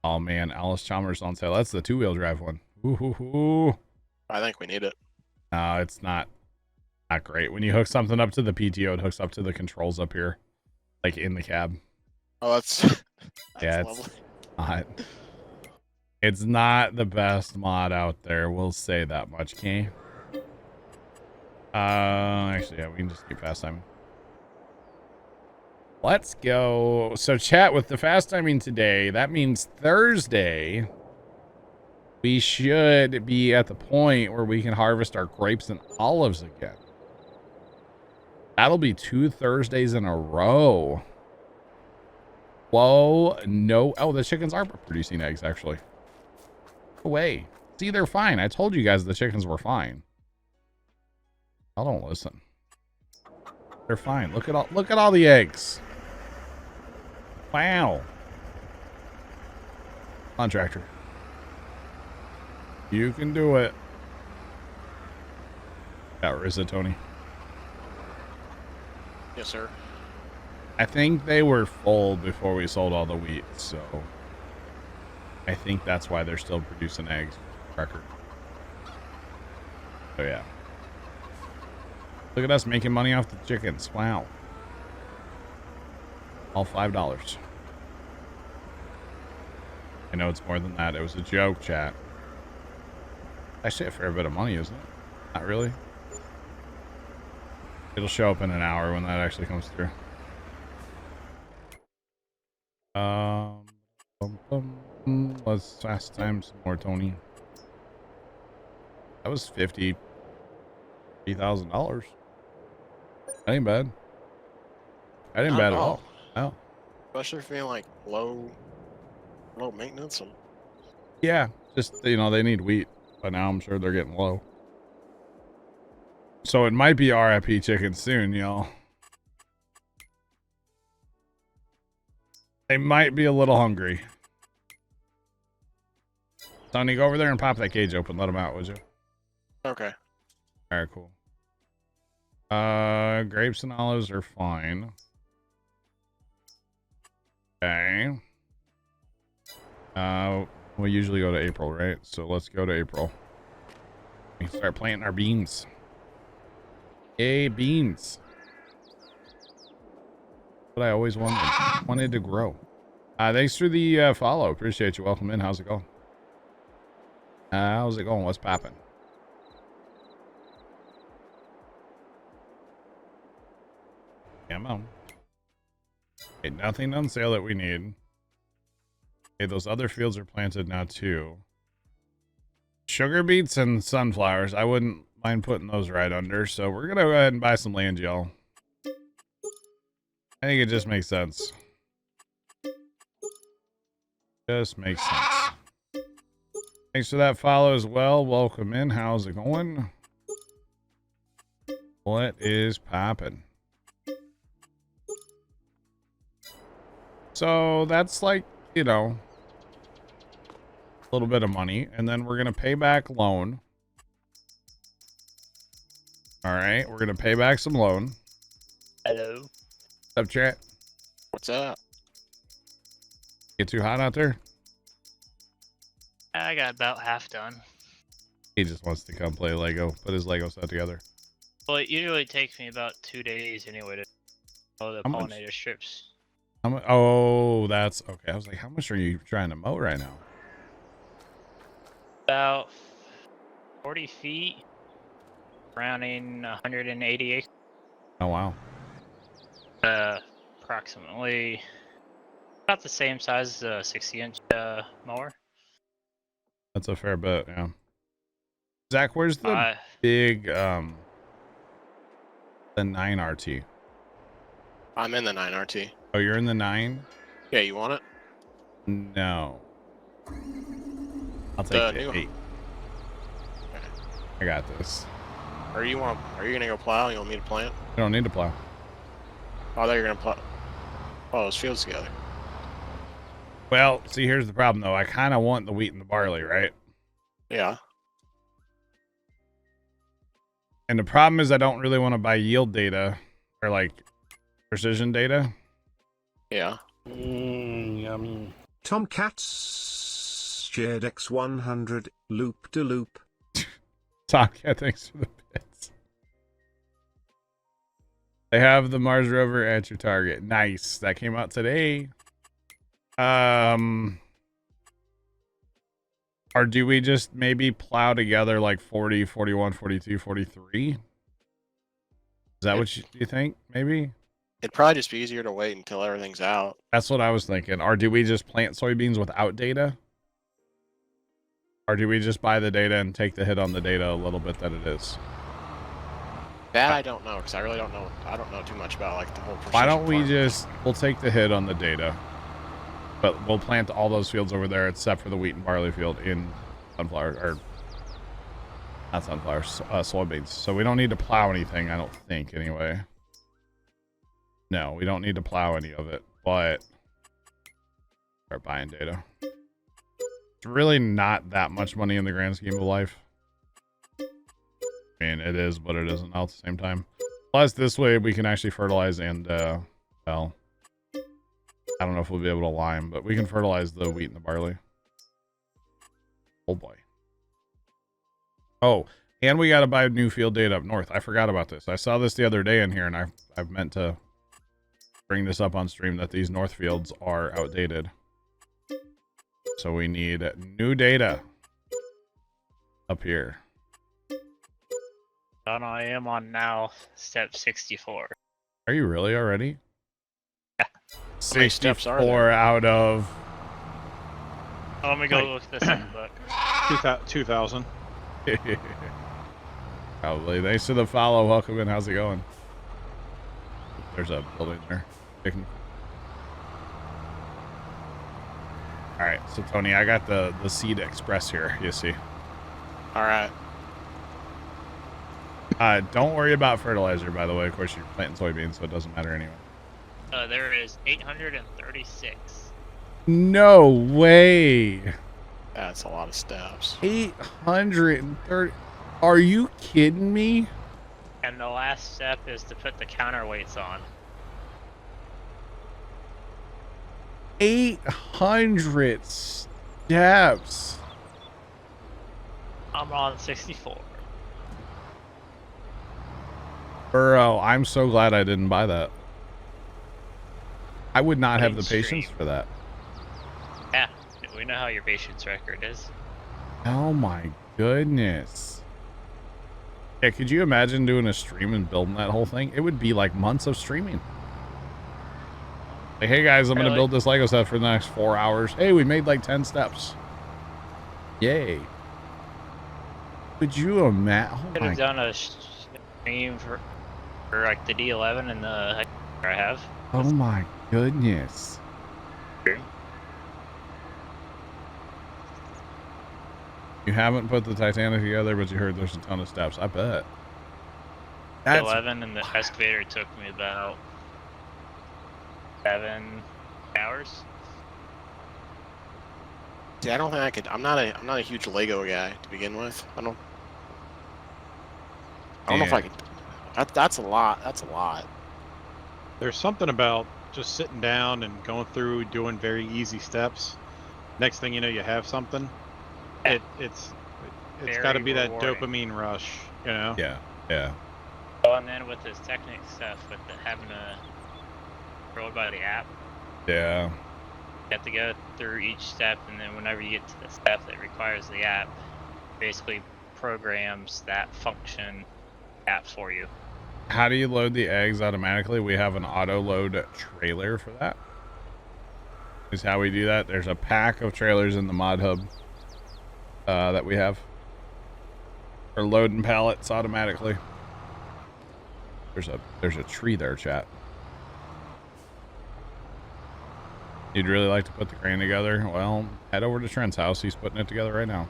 Oh man, Alice Chalmers on sale. That's the two-wheel drive one. Ooh. I think we need it. No, it's not great. When you hook something up to the PTO, it hooks up to the controls up here, like in the cab. Oh, that's, Yeah, lovely. It's not the best mod out there. We'll say that much, okay? Actually, yeah, we can just keep fast timing. Let's go. So chat, with the fast timing today, that means Thursday we should be at the point where we can harvest our grapes and olives again. That'll be 2 Thursdays in a row. Whoa, no. Oh, the chickens are producing eggs, actually. No way. See, they're fine. I told you guys the chickens were fine. I don't listen. They're fine. Look at all the eggs. Wow. Contractor. You can do it. Yeah, where is it, Tony? Yes, sir. I think they were full before we sold all the wheat, so I think that's why they're still producing eggs. record. So yeah. Look at us making money off the chickens. Wow. All $5. I know it's more than that. It was a joke, chat. Actually a fair bit of money, isn't it? Not really. It'll show up in an hour when that actually comes through. Let's fast time some more, Tony. That was $53,000. That ain't bad. That ain't Not bad at at all. all. No. Especially for being like low maintenance. And Yeah, just, you know, they need wheat. But now I'm sure they're getting low. So it might be RIP chicken soon, y'all. They might be a little hungry. Tony, go over there and pop that cage open. Let them out, would you? okay. All right, cool. Grapes and olives are fine. Okay. We usually go to April, right? So let's go to April. We can start planting our beans. Yay, beans. What I always wanted to grow. Thanks for the follow. Appreciate you. Welcome in. How's it going? How's it going? What's popping? Ammo. Okay, nothing on sale that we need. Okay, those other fields are planted now too. Sugar beets and sunflowers. I wouldn't mind putting those right under. So we're gonna go ahead and buy some land, y'all. I think it just makes sense. Just makes sense. Thanks for that follow as well. Welcome in. How's it going? What is poppin'? So that's like, you know, a little bit of money. And then we're going to pay back loan. All right. We're going to pay back some loan. Hello. What's up, chat? What's up? Get too hot out there? I got about half done. He just wants to come play Lego. Put his Lego set together. Well, it usually takes me about 2 days anyway to mow the How much? pollinator strips. How much? Oh, that's okay. I was like, how much are you trying to mow right now? About 40 feet, rounding 180 acres. Oh, wow. Approximately about the same size as a 60-inch mower. That's a fair bit, yeah. Zach, where's the big, the 9RT? I'm in the 9RT. Oh, you're in the 9? Yeah, you want it? No. I'll take the 8. Okay. I got this. Are you gonna go plow? You want me to plant? I don't need to plow. Oh, I thought you were gonna plow those fields together. Well, see, here's the problem, though. I kind of want the wheat and the barley, right? Yeah. And the problem is I don't really want to buy yield data or, like, precision data. Yeah. Yummy. Tomcats shared X100 loop de loop. Tomcat, thanks for the bits. They have the Mars rover at your target. Nice. That came out today. Or do we just maybe plow together like 40, 41, 42, 43? Is that what you think? Maybe? It'd probably just be easier to wait until everything's out. That's what I was thinking. Or do we just plant soybeans without data? Or do we just buy the data and take the hit on the data a little bit that it is? That I don't know, because I really don't know. I don't know too much about like the whole precision Why don't we farm. we'll take the hit on the data, but we'll plant all those fields over there except for the wheat and barley field in sunflower, or not sunflowers, soybeans. So we don't need to plow anything, I don't think, anyway. No, we don't need to plow any of it, but start buying data. It's really not that much money in the grand scheme of life. I mean, it is, but it isn't all at the same time. Plus, this way we can actually fertilize and, well, I don't know if we'll be able to lime, but we can fertilize the wheat and the barley. Oh boy. Oh, and we got to buy new field data up north. I forgot about this. I saw this the other day in here, and I've meant to bring this up on stream that these north fields are outdated. So we need new data up here. Done, I am on now step 64. Are you really already? Yeah. How many steps are 64 there? out of... Oh, let me go look this in the book. 2,000. Probably. Thanks for the follow. Welcome in. How's it going? There's a building there. All right, so Tony, I got the Seed Express here. You see. All right. Don't worry about fertilizer, by the way. Of course, you're planting soybeans, so it doesn't matter anyway. There is 836. No way. That's a lot of steps. 830. Are you kidding me? And the last step is to put the counterweights on. 800 steps. I'm on 64. Bro, I'm so glad I didn't buy that. I would not have the Mainstream. patience for that. Yeah, we know how your patience record is. Oh my goodness. Yeah, could you imagine doing a stream and building that whole thing? It would be like months of streaming. Like, hey guys, I'm going to build this Lego set for the next 4 hours. Hey, we made like 10 steps. Yay. Could you imagine? Oh Could my have done a stream for like the D11 and the I have. Oh my goodness. You haven't put the Titanic together, but you heard there's a ton of steps. I bet. The 11 and the excavator took me about 7 hours. See, I don't think I could. I'm not a huge Lego guy to begin with. I don't know if I could. That's a lot. That's a lot. There's something about just sitting down and going through doing very easy steps. Next thing you know, you have something. Yeah. It's Very got to be that rewarding. dopamine rush, you know. Yeah, yeah. Oh, and then with this Technic stuff, with having a controlled by the app, Yeah. you have to go through each step, and then whenever you get to the step that requires the app, basically programs that function app for you. How do you load the eggs automatically? We have an auto load trailer for that. Is how we do that. There's a pack of trailers in the mod hub that we have for loading pallets automatically. There's a tree there, chat. You'd really like to put the crane together? Well, head over to Trent's house. He's putting it together right now.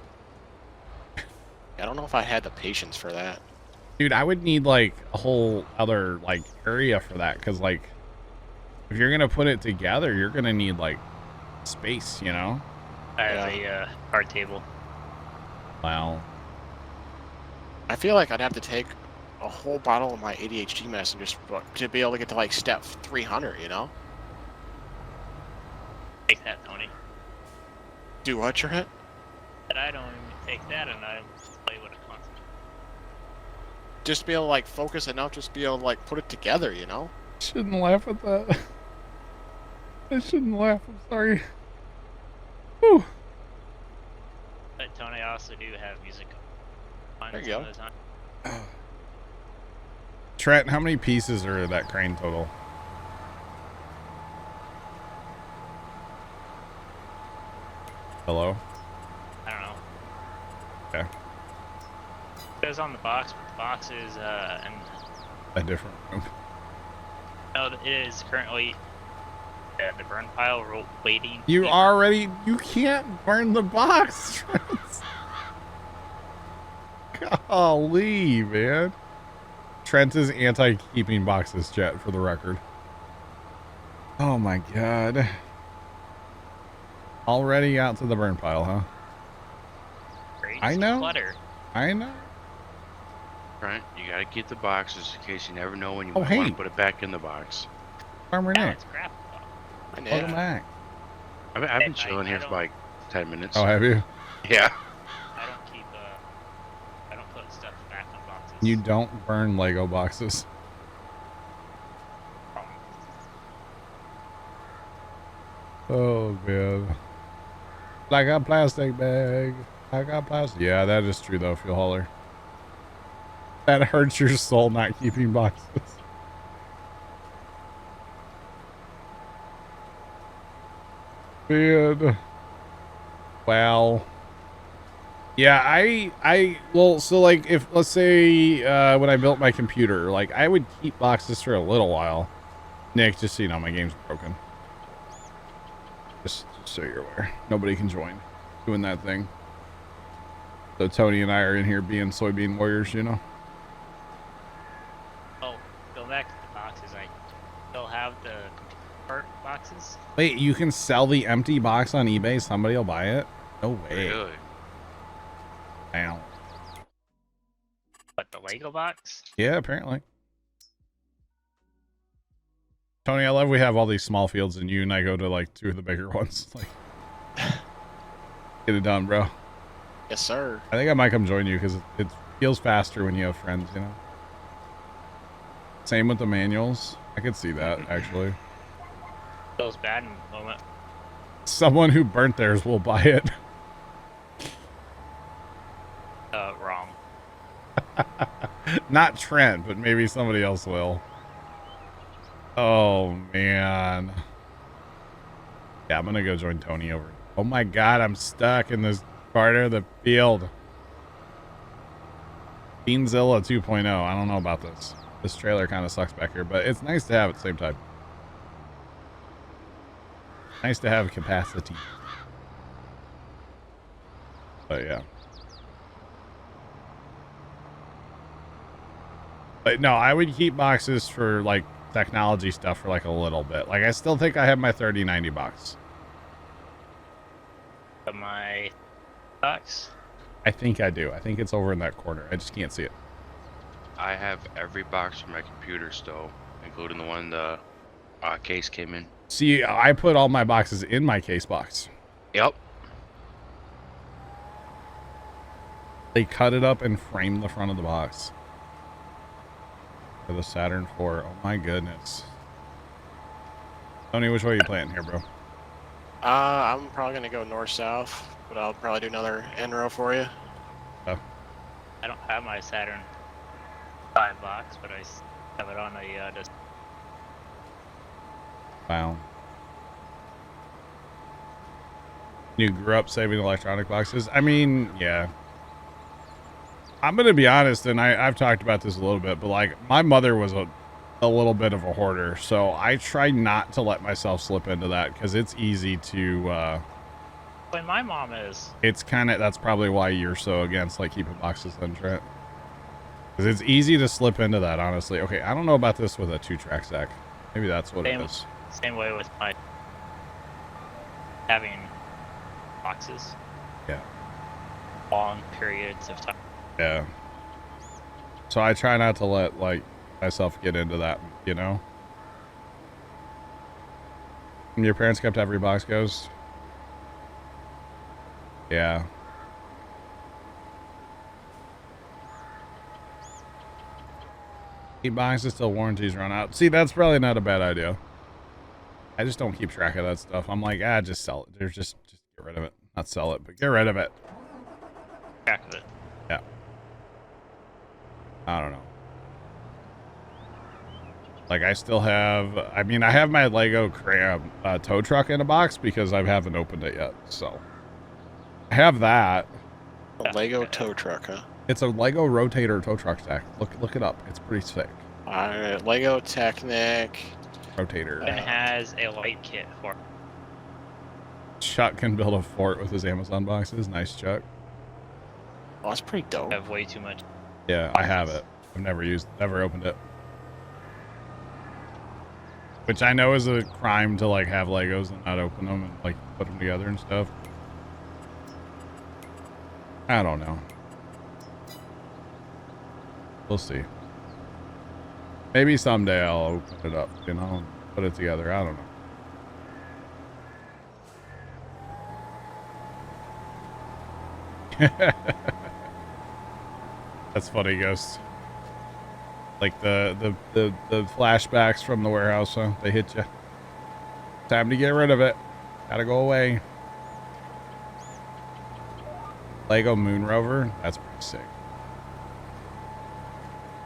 I don't know if I had the patience for that. Dude, I would need like a whole other like area for that, because like if you're gonna put it together, you're gonna need like space, you know? I have a card table. Wow. I feel like I'd have to take a whole bottle of my ADHD medicine just to be able to get to like step 300, you know? Take that, Tony. Do what, Trent? But I don't even take that, and I play with a constant. Just to be able to like focus enough, just be able to like put it together, you know? Shouldn't laugh at that. I shouldn't laugh. I'm sorry. Whew. But Tony, I also do have music on There you some go. of the time. Trent, how many pieces are that crane total? Hello? I don't know. Okay. It goes on the box, but the box is and A different room. no, it is currently the burn pile waiting. You can't burn the box, Trent. Golly, man. Trent is anti-keeping boxes, chat, for the record. Oh my god. Already out to the burn pile, huh? Crazy I know. Clutter. I know. Right, you gotta keep the boxes in case you never know when you Oh, might want hey. to put it back in the box. Farmer Yeah, Nick. it's crap. I know. Welcome back. I've been chilling I here for don't- like 10 minutes. Oh, have you? Yeah. I don't keep You don't burn Lego boxes. Oh man. Like a plastic bag. Like a plastic. Yeah, that is true though, Fuel Hauler. That hurts your soul not keeping boxes. Man. Wow. Yeah, well, so like if, let's say, when I built my computer, like I would keep boxes for a little while. Nick, just so you know, my game's broken. Just so you're aware. Nobody can join doing that thing. So Tony and I are in here being soybean warriors, you know? Oh, going back to the boxes, I still have the part boxes. Wait, you can sell the empty box on eBay? Somebody will buy it? No way. Really? Wow. But the Lego box? Yeah, apparently. Tony, I love we have all these small fields and you and I go to like 2 of the bigger ones. Like, get it done, bro. Yes, sir. I think I might come join you because it feels faster when you have friends, you know? Same with the manuals. I could see that, actually. Feels bad in the moment. Someone who burnt theirs will buy it. Wrong. Not Trent, but maybe somebody else will. Oh, man. Yeah, I'm going to go join Tony over. Oh, my God. I'm stuck in this part of the field. Beanzilla 2.0. I don't know about this. This trailer kind of sucks back here, but it's nice to have at the same time. Nice to have capacity. But yeah. But no, I would keep boxes for like technology stuff for like a little bit. Like I still think I have my 3090 box. But my box? I think I do. I think it's over in that corner. I just can't see it. I have every box for my computer still, including the one the case came in. See, I put all my boxes in my case box. Yep. They cut it up and framed the front of the box. For the Saturn 4. Oh my goodness. Tony, which way are you playing here, bro? I'm probably gonna go north-south, but I'll probably do another end row for you. Oh. I don't have my Saturn 5 box, but I have it on a just. Wow. You grew up saving electronic boxes? I mean, yeah. I'm going to be honest, and I've talked about this a little bit, but like my mother was a little bit of a hoarder, so I try not to let myself slip into that because it's easy to... When my mom is. It's kind of... That's probably why you're so against like keeping boxes then, Trent. Because it's easy to slip into that, honestly. Okay, I don't know about this with a 2-track stack. Maybe that's what it is. Same way with my having boxes. Yeah. Long periods of time. Yeah. So I try not to let like myself get into that, you know? And your parents kept every box, Ghost? Yeah. Keep boxes till warranties run out. See, that's probably not a bad idea. I just don't keep track of that stuff. I'm like, just sell it. There's just get rid of it. Not sell it, but get rid of it. Track of it. Yeah. I don't know. Like I still have, I mean, I have my Lego tow truck in a box because I haven't opened it yet. So I have that. A Lego tow truck, huh? It's a Lego rotator tow truck stack. Look it up. It's pretty sick. Alright, Lego Technic. Rotator. And has a light kit for. Chuck can build a fort with his Amazon boxes. Nice, Chuck. Oh, that's pretty dope. I have way too much. Yeah, I have it. I've never opened it. Which I know is a crime to like have Legos and not open them and like put them together and stuff. I don't know. We'll see. Maybe someday I'll open it up, you know, and put it together. I don't know. That's funny, Ghost. Like the flashbacks from the warehouse, huh? They hit you. Time to get rid of it. Gotta go away. Lego Moon Rover. That's pretty sick.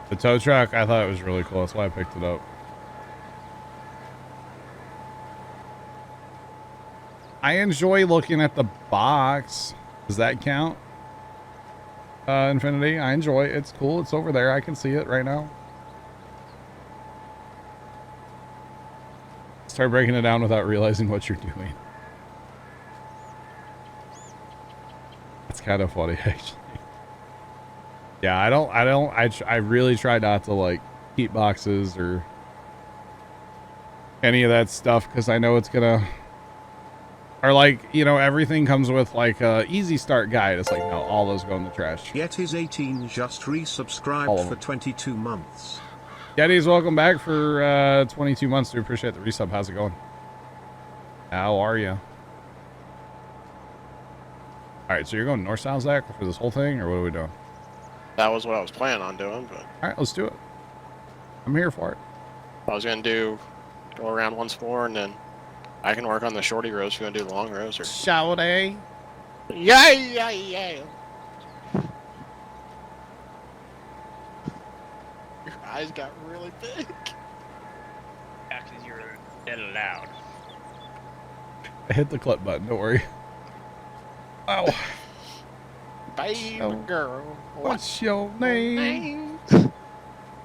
The tow truck, I thought it was really cool. That's why I picked it up. I enjoy looking at the box. Does that count? Infinity, I enjoy it. It's cool. It's over there. I can see it right now. Start breaking it down without realizing what you're doing. That's kind of funny, actually. Yeah, I really try not to like keep boxes or any of that stuff because I know it's gonna, or like, you know, everything comes with like a easy start guide. It's like, no, all those go in the trash. Yet is 18 just resubscribed for 22 months. Yetis, welcome back for 22 months. We appreciate the resub. How's it going? How are you? All right, so you're going north-south, Zach, for this whole thing, or what are we doing? That was what I was planning on doing, but All right, let's do it. I'm here for it. I was gonna go around once more, and then I can work on the shorty roads. If you wanna do the long roads, or Shawty. yeah. Your eyes got really big. Yeah, 'cause you're dead loud. I hit the clip button. Don't worry. Wow. Baby Oh. girl, What's your name?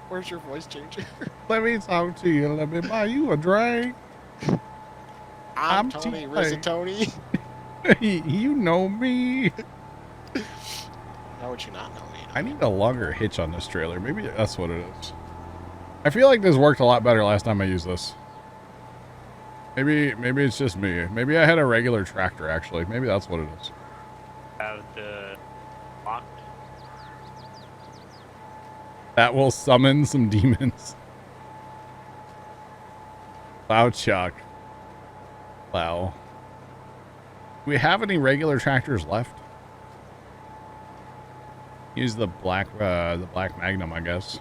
Where's your voice changer? Let me talk to you. Let me buy you a drink. I'm Tony T-Pain. Rizzatoni. You know me. How would you not know me? I need a longer hitch on this trailer. Maybe that's what it is. I feel like this worked a lot better last time I used this. Maybe it's just me. Maybe I had a regular tractor, actually. Maybe that's what it is. Have the lock. That will summon some demons. Plow Chuck. Plow. Do we have any regular tractors left? Use the black Magnum, I guess.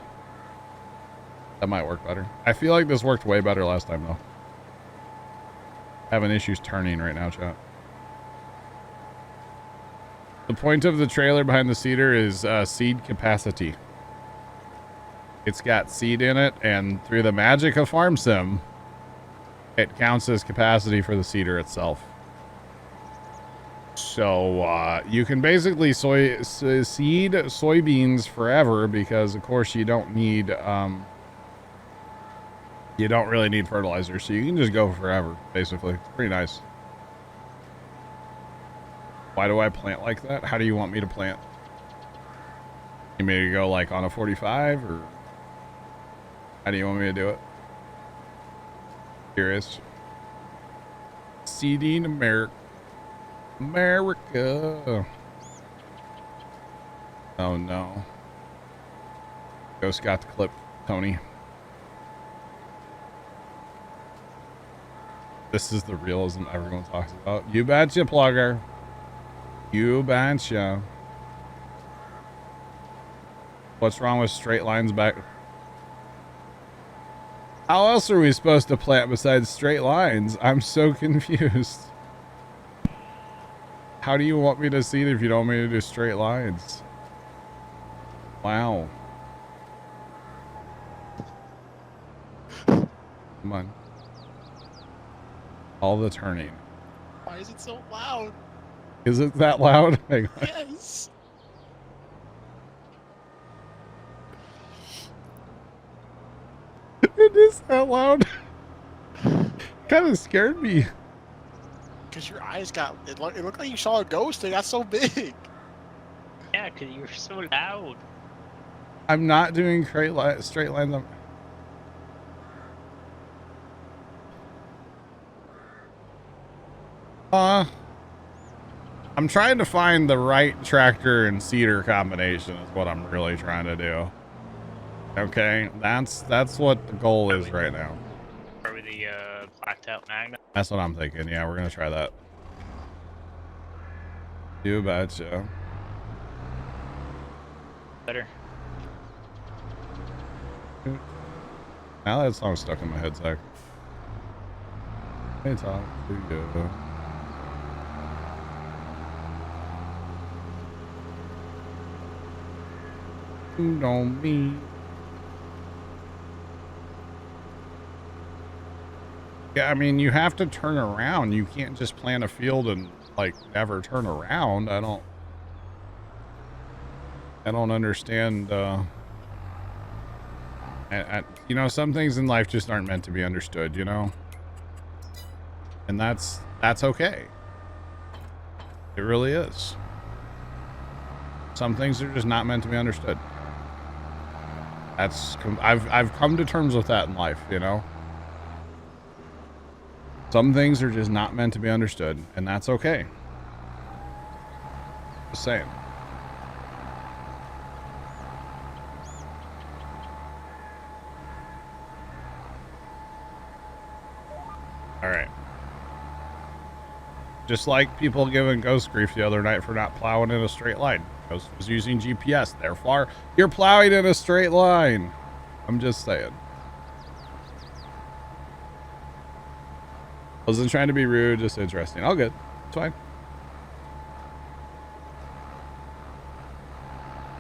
That might work better. I feel like this worked way better last time, though. Having issues turning right now, chat. The point of the trailer behind the seeder is seed capacity. It's got seed in it, and through the magic of Farm Sim, it counts as capacity for the seeder itself. So you can basically seed soybeans forever because, of course, you don't need you don't really need fertilizer, so you can just go forever. Basically, it's pretty nice. Why do I plant like that? How do you want me to plant? You want me to go like on a 45, or how do you want me to do it? Curious. Seeding America. Oh no. Ghost got the clip, Tony. This is the realism everyone talks about. You betcha, Plugger. You betcha. What's wrong with straight lines back? How else are we supposed to plant besides straight lines? I'm so confused. How do you want me to seed if you don't want me to do straight lines? Wow. Come on. All the turning. Why is it so loud? Is it that loud? Hang on. Yes. It is that loud. Kind of scared me. Because your eyes got, it looked like you saw a ghost. They got so big. Yeah, 'cause you're so loud. I'm not doing straight lines. I'm trying to find the right tractor and seeder combination is what I'm really trying to do. Okay, that's what the goal is right now. Or with the blacked out Magnum. That's what I'm thinking. Yeah, we're gonna try that. You betcha. Better. Now that song's stuck in my head, Zach. Hey, talk to you. You know me. Yeah, I mean, you have to turn around. You can't just plant a field and like never turn around. I don't understand. You know, some things in life just aren't meant to be understood. You know, and that's okay. It really is. Some things are just not meant to be understood. I've come to terms with that in life. You know. Some things are just not meant to be understood, and that's okay. Just saying. All right. Just like people giving Ghost grief the other night for not plowing in a straight line. Ghost was using GPS. Therefore, you're plowing in a straight line. I'm just saying. Wasn't trying to be rude, just interesting. All good. It's fine.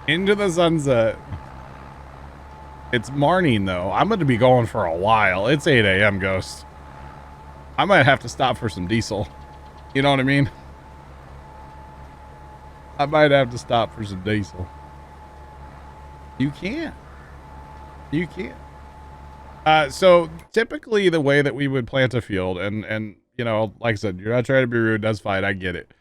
Into the sunset. It's morning, though. I'm going to be going for a while. It's 8 a.m., Ghost. I might have to stop for some diesel. You know what I mean? I might have to stop for some diesel. You can't. You can't. So typically the way that we would plant a field and, you know, like I said, you're not trying to be rude. That's fine. I get it.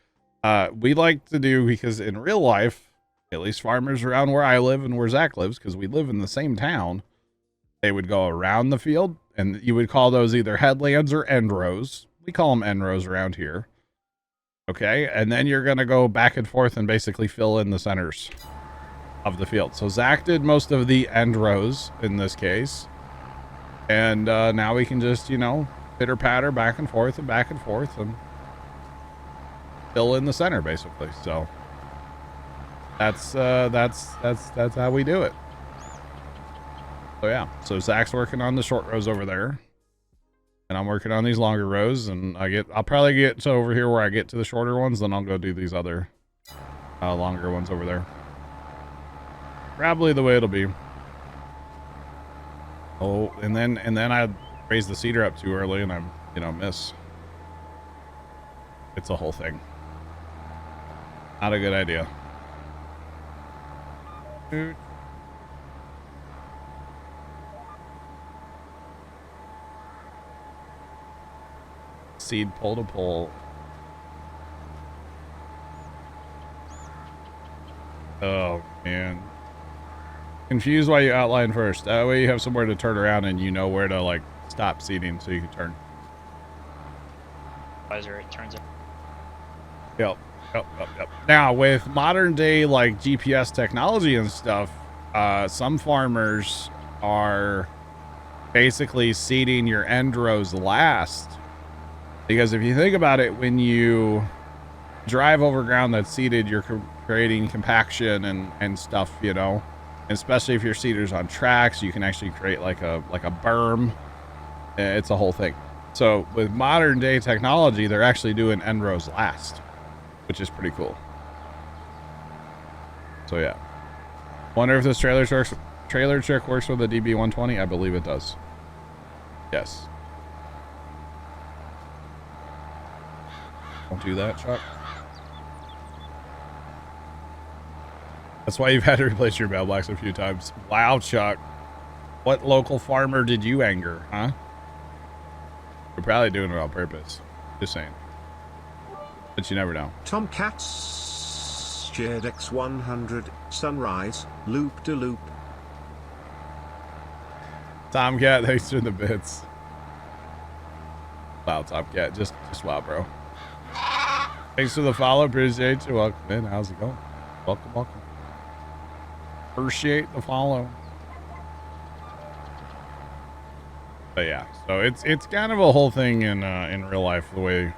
We like to do, because in real life, at least farmers around where I live and where Zach lives, because we live in the same town, they would go around the field, and you would call those either headlands or end rows. We call them end rows around here. Okay. And then you're going to go back and forth and basically fill in the centers of the field. So Zach did most of the end rows in this case. And now we can just, you know, pitter patter back and forth and fill in the center basically. So that's how we do it. So yeah, so Zach's working on the short rows over there, and I'm working on these longer rows, and I'll probably get to over here where I get to the shorter ones, then I'll go do these other longer ones over there. Probably the way it'll be. Oh, and then I raised the cedar up too early, and I'm, you know, miss. It's a whole thing. Not a good idea. Seed pole to pole. Oh man. Confused why you outline first. That way you have somewhere to turn around and you know where to like stop seeding so you can turn. Advisor, it turns it. Yep. Now with modern day like GPS technology and stuff, some farmers are basically seeding your end rows last. Because if you think about it, when you drive over ground that's seeded, you're creating compaction and stuff, you know. Especially if your seeder's on tracks, you can actually create like a berm. It's a whole thing. So with modern day technology, they're actually doing end rows last, which is pretty cool. So yeah. Wonder if this trailer trick works with the DB120? I believe it does. Yes. Don't do that, Chuck. That's why you've had to replace your mailbox a few times. Wow, Chuck. What local farmer did you anger, huh? You're probably doing it on purpose. Just saying. But you never know. Tomcats shared X100 Sunrise Loop de Loop. Tomcat, thanks for the bits. Wow, Tomcat. Just wow, bro. Thanks for the follow. Appreciate you. Welcome in. How's it going? Welcome. Appreciate the follow. But yeah, so it's kind of a whole thing in real life the way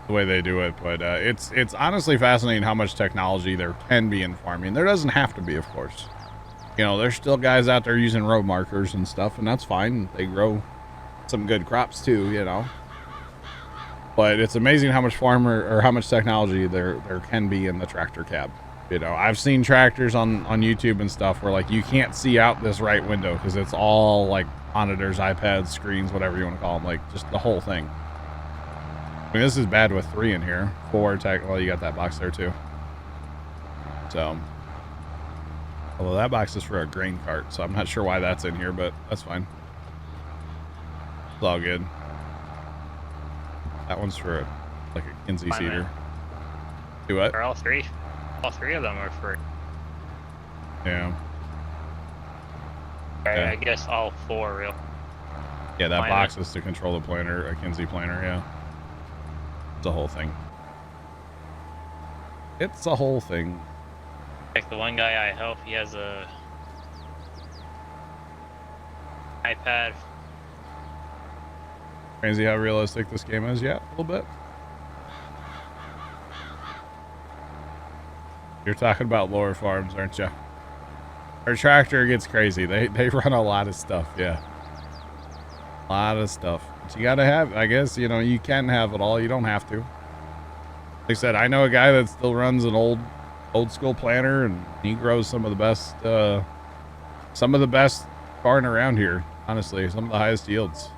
they do it. But it's honestly fascinating how much technology there can be in farming. There doesn't have to be, of course. You know, there's still guys out there using road markers and stuff, and that's fine. They grow some good crops too, you know. But it's amazing how much how much technology there can be in the tractor cab. You know, I've seen tractors on YouTube and stuff where like you can't see out this right window because it's all like monitors, iPads, screens, whatever you want to call them, like just the whole thing. I mean, this is bad with 3 in here. 4 tech. Well, you got that box there too. So, although that box is for a grain cart, so I'm not sure why that's in here, but that's fine. It's all good. That one's for like a Kinsey seeder. Do what? For all three of them are for. Yeah. I guess all 4 real. Yeah, that box is to control the planter, a Kinsey planter. Yeah. It's a whole thing. It's a whole thing. Like the one guy I help, he has a iPad. Crazy how realistic this game is. Yeah, a little bit. You're talking about lower farms, aren't you? Our tractor gets crazy. They run a lot of stuff. Yeah, a lot of stuff. But you gotta have. I guess you know you can have it all. You don't have to. Like I said, I know a guy that still runs an old school planter, and he grows some of the best corn around here. Honestly, some of the highest yields.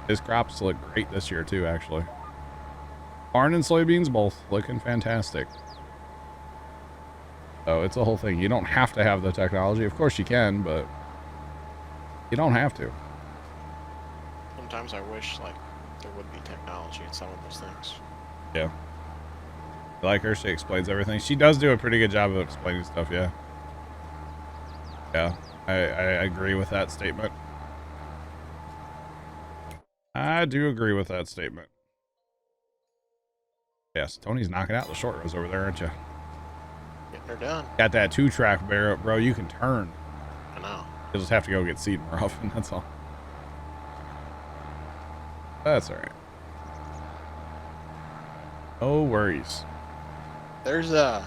His crops look great this year too, actually. Corn and soybeans both looking fantastic. So it's a whole thing. You don't have to have the technology. Of course you can, but you don't have to. Sometimes I wish like there would be technology in some of those things. Yeah. I like her. She explains everything. She does do a pretty good job of explaining stuff. Yeah. Yeah. I agree with that statement. I do agree with that statement. Yes, Tony's knocking out the short rows over there, aren't you? Getting her done. Got that 2-track barrel, bro. You can turn. I know. You'll just have to go get seed more often. That's all. That's all right. No worries. There's a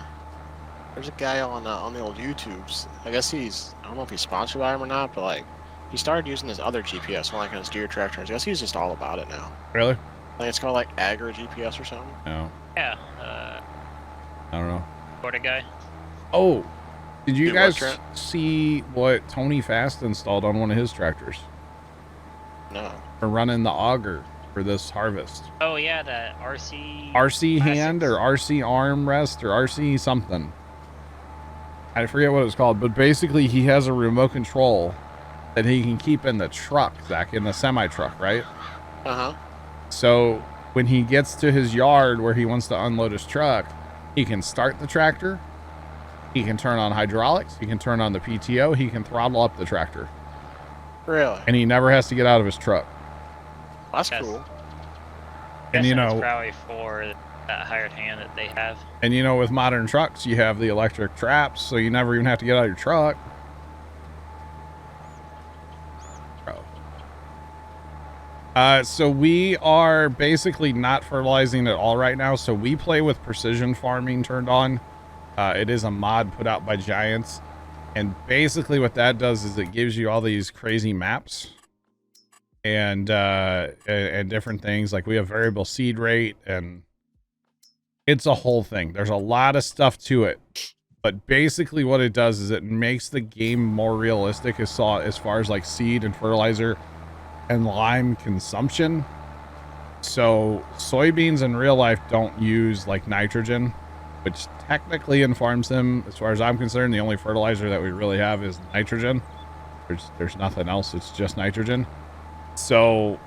guy on the old YouTubes. I guess I don't know if he's sponsored by him or not, but like he started using this other GPS, one like on his deer tractor. I guess he's just all about it now. Really? Like it's called like Agri GPS or something. No. Yeah. I don't know. Florida guy. Oh, did you Dude, guys see what Tony Fast installed on one of his tractors? No. For running the auger for this harvest. Oh yeah, that RC. RC Classics. hand or RC arm rest or RC something. I forget what it's called, but basically he has a remote control that he can keep in the truck, Zach, in the semi-truck, right? Uh-huh. So when he gets to his yard where he wants to unload his truck, he can start the tractor, he can turn on hydraulics, he can turn on the PTO, he can throttle up the tractor. Really? And he never has to get out of his truck. That's Yes. cool. And you It's know, probably for that hired hand that they have. and you know, with modern trucks, you have the electric traps, so you never even have to get out of your truck. So we are basically not fertilizing at all right now. So we play with precision farming turned on. It is a mod put out by Giants. And basically what that does is it gives you all these crazy maps and different things. Like we have variable seed rate and it's a whole thing. There's a lot of stuff to it. But basically what it does is it makes the game more realistic as far as like seed and fertilizer and lime consumption. So soybeans in real life don't use like nitrogen, which technically in farm sim, as far as I'm concerned, the only fertilizer that we really have is nitrogen. There's nothing else. It's just nitrogen. So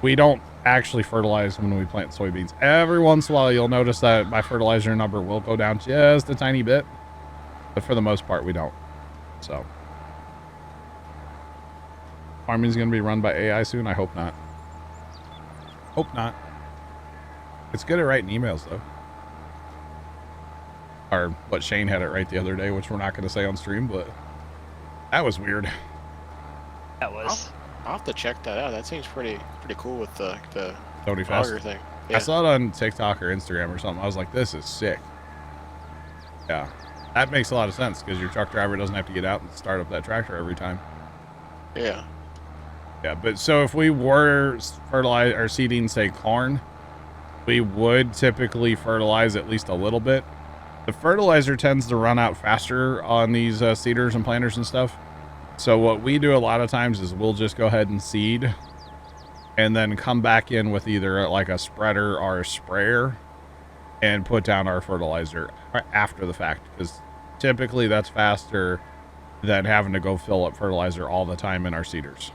we don't actually fertilize when we plant soybeans. Every once in a while, you'll notice that my fertilizer number will go down just a tiny bit, but for the most part, we don't. So farming's going to be run by AI soon. I hope not. Hope not. It's good at writing emails, though. Or what Shane had it right the other day, which we're not going to say on stream, but that was weird. That was. I'll have to check that out. That seems pretty cool with the Tony Fast. auger thing. I saw it on TikTok or Instagram or something. I was like, this is sick. Yeah. That makes a lot of sense because your truck driver doesn't have to get out and start up that tractor every time. Yeah. Yeah, but so if we were fertilize or seeding, say, corn, we would typically fertilize at least a little bit. The fertilizer tends to run out faster on these seeders and planters and stuff. So what we do a lot of times is we'll just go ahead and seed and then come back in with either like a spreader or a sprayer and put down our fertilizer after the fact, because typically that's faster than having to go fill up fertilizer all the time in our seeders.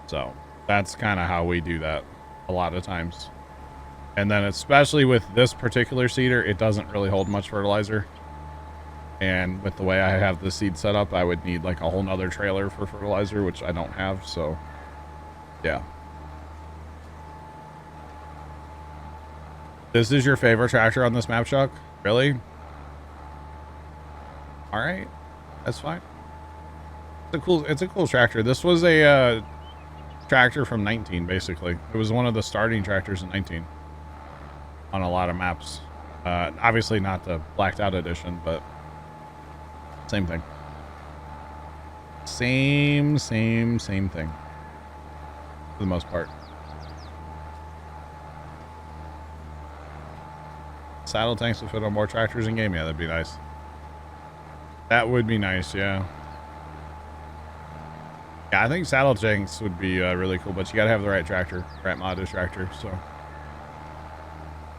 So that's kind of how we do that a lot of times. And then especially with this particular seeder, it doesn't really hold much fertilizer. And with the way I have the seed set up, I would need like a whole nother trailer for fertilizer, which I don't have. So yeah. This is your favorite tractor on this map, Chuck? Really? All right. That's fine. It's a cool tractor. This was a tractor from 19, basically. It was one of the starting tractors in 19 on a lot of maps. Obviously not the blacked out edition, but same thing. Same thing. For the most part. Saddle tanks would fit on more tractors in game. Yeah, that'd be nice. That would be nice, yeah. Yeah, I think saddle tanks would be really cool, but you gotta have the right tractor, right modded tractor. So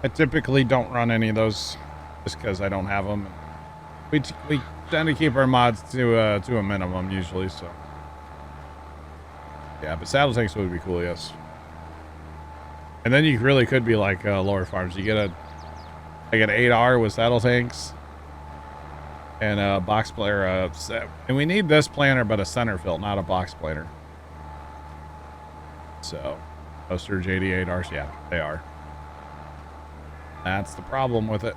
I typically don't run any of those just because I don't have them. We tend to keep our mods to a minimum usually. So yeah, but saddle tanks would be cool, yes. And then you really could be like lower farms. You get an 8R with saddle tanks and a box planer. And we need this planter, but a center fill, not a box planer. So those are JD8Rs. Yeah, they are. That's the problem with it.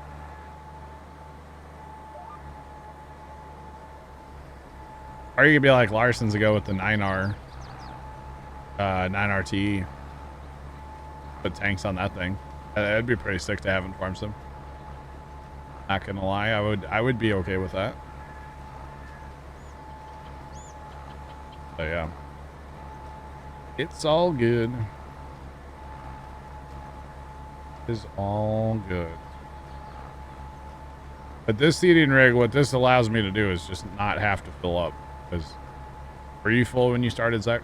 Or you could be like Larson's to go with the 9R, 9RT. Put tanks on that thing. That'd be pretty sick to have in farm sim. Not gonna lie, I would be okay with that. But yeah, it's all good. It's all good. But this seeding rig, what this allows me to do is just not have to fill up. Because were you full when you started, Zach?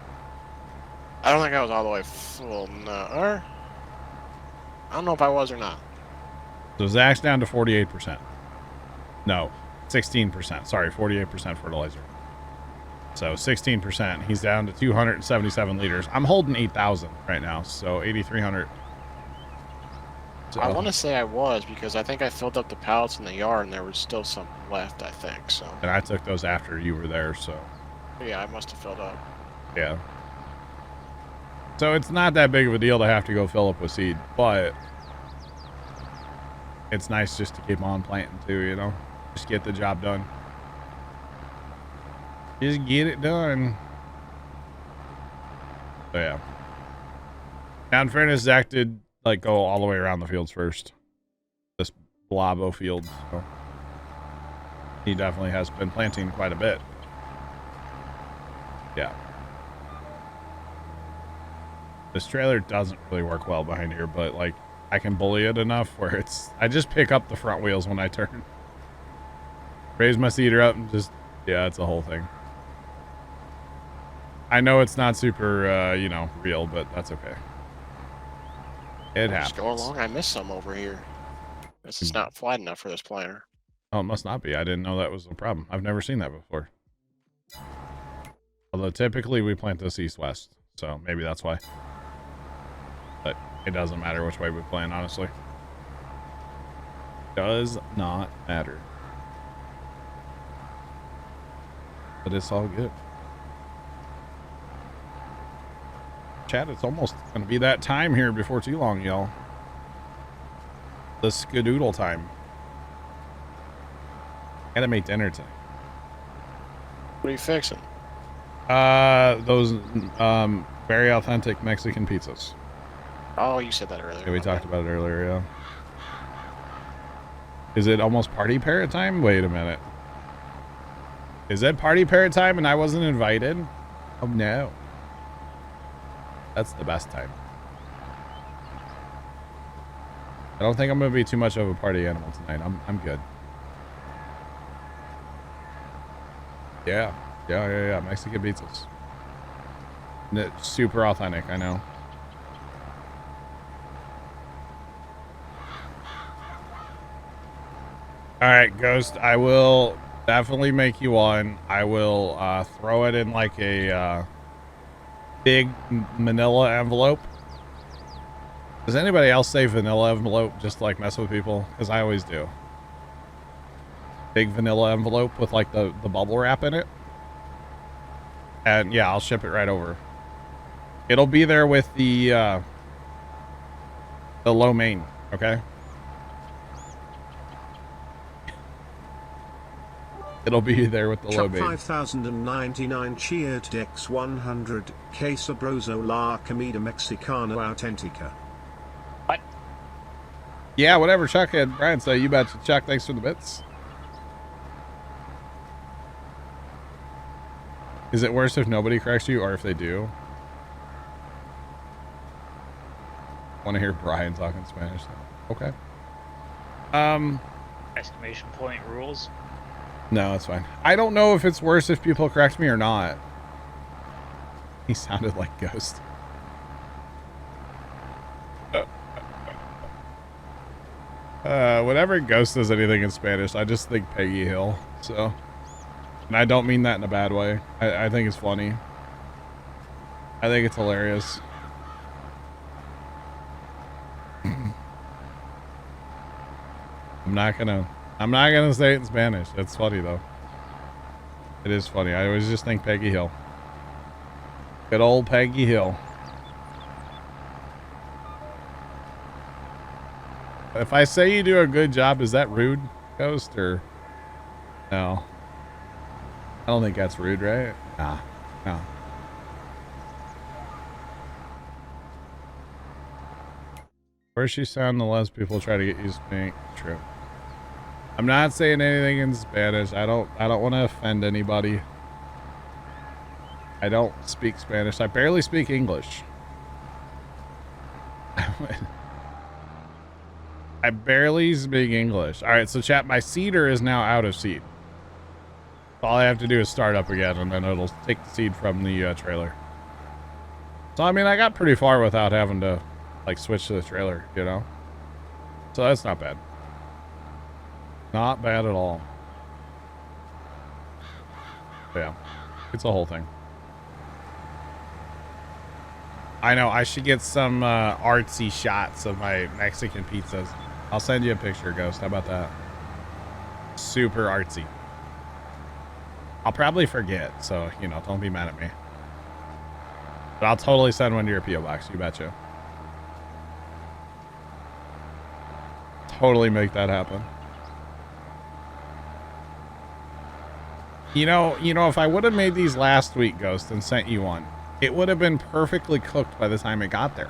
I don't think I was all the way full. No, or I don't know if I was or not. So Zach's down to 48%. No, 16%. Sorry, 48% fertilizer. So 16%. He's down to 277 liters. I'm holding 8,000 right now, so 8,300. So, I want to say I was, because I think I filled up the pallets in the yard and there was still some left, I think. So. And I took those after you were there, so. Yeah, I must have filled up. Yeah. So it's not that big of a deal to have to go fill up with seed, but it's nice just to keep on planting too, you know? Just get the job done. Just get it done. So yeah. Now in fairness, Zach did like go all the way around the fields first. This Blabo field. So he definitely has been planting quite a bit. Yeah. This trailer doesn't really work well behind here, but like I can bully it enough where I just pick up the front wheels when I turn. Raise my seeder up and just, yeah, it's a whole thing. I know it's not super, you know, real, but that's okay. It happens. Just go along. I missed some over here. This is not flat enough for this planter. Oh, it must not be. I didn't know that was a problem. I've never seen that before. Although typically we plant this east-west, so maybe that's why. But it doesn't matter which way we plant, honestly. Does not matter. But it's all good. Chat, it's almost going to be that time here before too long, y'all. The skadoodle time. Gotta make dinner tonight. What are you fixing? Those very authentic Mexican pizzas. Oh, you said that earlier. Yeah, we talked about it earlier, yeah. Is it almost party parrot time? Wait a minute. Is it party parrot time and I wasn't invited? Oh no. That's the best time. I don't think I'm gonna be too much of a party animal tonight. I'm good. Yeah. Mexican pizzas. And it's super authentic, I know. Alright, Ghost, I will definitely make you one. I will throw it in like a big manila envelope. Does anybody else say vanilla envelope just to like mess with people? Because I always do. Big vanilla envelope with like the bubble wrap in it. And yeah, I'll ship it right over. It'll be there with the lo mein, okay? It'll be there with the lo mein. 5099 cheered Dex 100 Que Sabroso la Comida Mexicana Autentica. What? Yeah, whatever Chuck had Brian say. You betcha. Chuck, thanks for the bits. Is it worse if nobody corrects you or if they do? Want to hear Brian talking Spanish? Okay. Exclamation point rules. No, it's fine. I don't know if it's worse if people correct me or not. He sounded like Ghost. Whenever Ghost does anything in Spanish, I just think Peggy Hill. So, and I don't mean that in a bad way. I think it's funny. I think it's hilarious. I'm not gonna say it in Spanish. It's funny though. It is funny. I always just think Peggy Hill. Good old Peggy Hill. If I say you do a good job, is that rude, Ghost, or no? I don't think that's rude, right? Nah, no. The worse you sound, the less people try to get used to being true. I'm not saying anything in Spanish. I don't want to offend anybody. I don't speak Spanish. I barely speak English. I barely speak English. All right, so chat, my seeder is now out of seed. All I have to do is start up again, and then it'll take the seed from the trailer. So, I mean, I got pretty far without having to, like, switch to the trailer, you know? So that's not bad. Not bad at all. Yeah, it's a whole thing. I know, I should get some artsy shots of my Mexican pizzas. I'll send you a picture, Ghost. How about that? Super artsy. I'll probably forget, so, you know, don't be mad at me. But I'll totally send one to your P.O. box, you betcha. Totally make that happen. You know, if I would have made these last week, Ghost, and sent you one, it would have been perfectly cooked by the time it got there.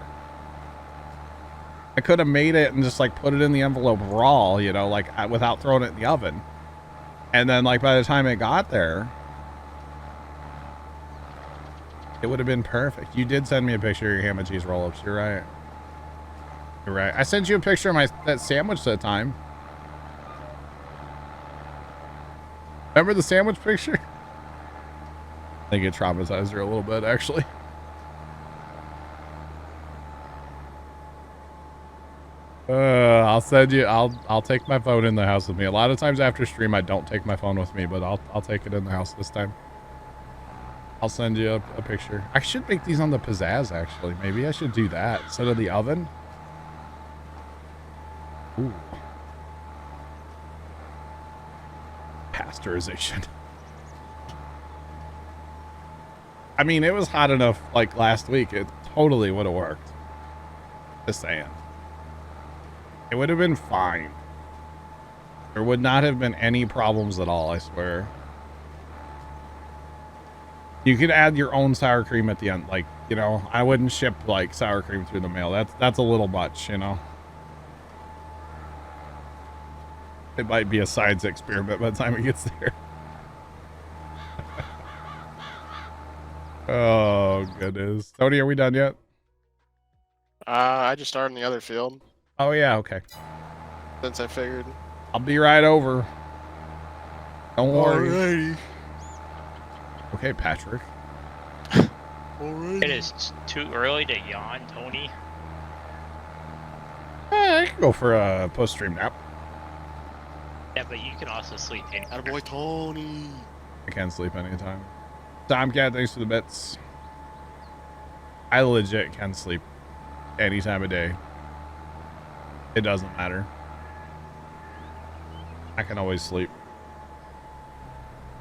I could have made it and just like put it in the envelope raw, you know, like without throwing it in the oven. And then like by the time it got there, it would have been perfect. You did send me a picture of your ham and cheese roll-ups. You're right. You're right. I sent you a picture of that sandwich that time. Remember the sandwich picture? I think it traumatized her a little bit, actually. I'll send you. I'll take my phone in the house with me. A lot of times after stream, I don't take my phone with me, but I'll take it in the house this time. I'll send you a picture. I should make these on the pizzazz, actually. Maybe I should do that instead of the oven. Ooh. Pasteurization. I mean, it was hot enough like last week. It totally would have worked. Just saying. It would have been fine. There would not have been any problems at all, I swear. You could add your own sour cream at the end. Like, you know, I wouldn't ship like sour cream through the mail. That's a little much, you know. It might be a science experiment by the time it gets there. Oh, goodness. Tony, are we done yet? I just started in the other field Oh, yeah, okay. since I figured. I'll be right over. Don't worry. Alrighty. Okay, Patrick. Alrighty. It is too early to yawn, Tony. I can go for a post-stream nap. Yeah, but you can also sleep in. Attaboy Tony. I can sleep anytime. Tomcat, thanks for the bits. I legit can sleep any time of day. It doesn't matter. I can always sleep.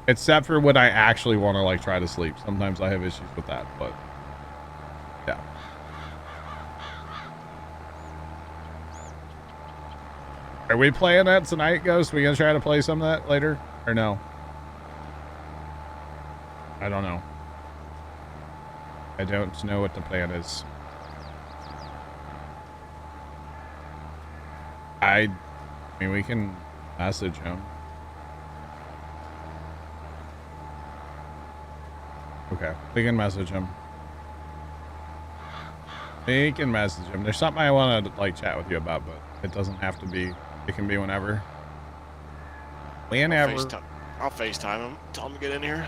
Except for when I actually want to like try to sleep. Sometimes I have issues with that, but yeah. Are we playing that tonight, Ghost? We gonna try to play some of that later? Or no? I don't know. I don't know what the plan is. I mean, we can message him. Okay, we can message him. We can message him. There's something I want to like chat with you about, but it doesn't have to be. It can be whenever. Whenever. I'll FaceTime him. Tell him to get in here.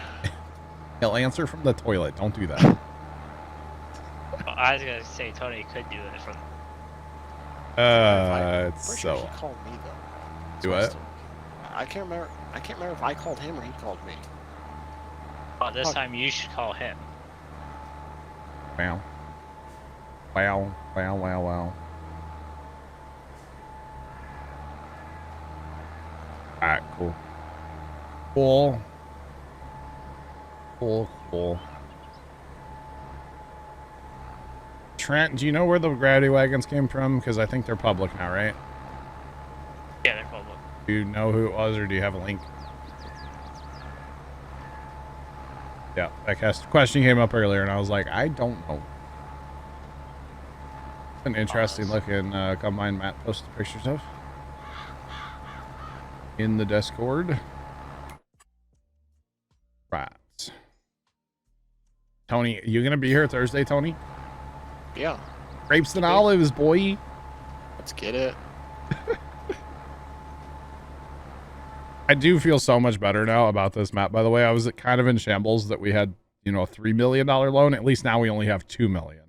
He'll answer from the toilet. Don't do that. Well, I was gonna say Tony could do it from. It's Pretty so. sure he called me though. Do So what? I can't remember. I can't remember if I called him or he called me. Oh, this time you should call him. Wow. Wow. Wow. Wow. Wow. All right. Cool. Cool. Cool. Cool. Trent, do you know where the gravity wagons came from? Because I think they're public now, right? Yeah, they're public. Do you know who it was, or do you have a link? Yeah, that question came up earlier, and I was like, I don't know. An interesting looking combine Matt posted pictures of in the Discord. Right. Tony, you gonna be here Thursday, Tony? Yeah. Grapes and olives, boy. Let's get it. I do feel so much better now about this map. By the way, I was kind of in shambles that we had, you know, a $3 million loan. At least now we only have 2 million.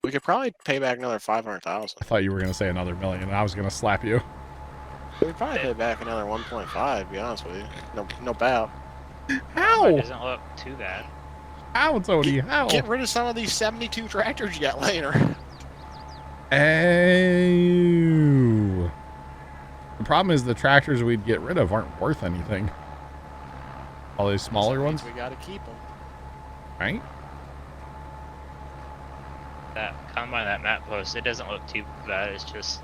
We could probably pay back another 500,000. I thought you were gonna say another million, and I was gonna slap you. We'd probably pay back another 1.5. To be honest with you, no doubt. How? It doesn't look too bad. How, Tony? How? Get rid of some of these 72 tractors you got later. Oh. The problem is the tractors we'd get rid of aren't worth anything. All these smaller ones, We gotta keep them. right? That combine, that map post, it doesn't look too bad. It's just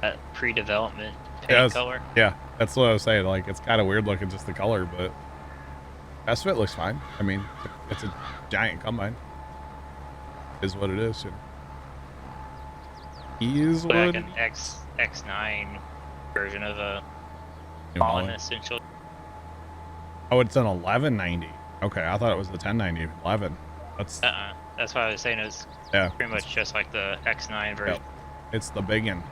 that pre-development paint Yes. color. Yeah, that's what I was saying. Like, it's kind of weird looking, just the color, but rest of it looks fine. I mean, it's a giant combine. Is what it is. You know. Is But what like an X9 version of a New Holland, Holland. essentially. Oh, it's an 1190. Okay, I thought it was the 1090. 11. That's That's why I was saying it was yeah. pretty much just like the X9 version. Yep. It's the big one.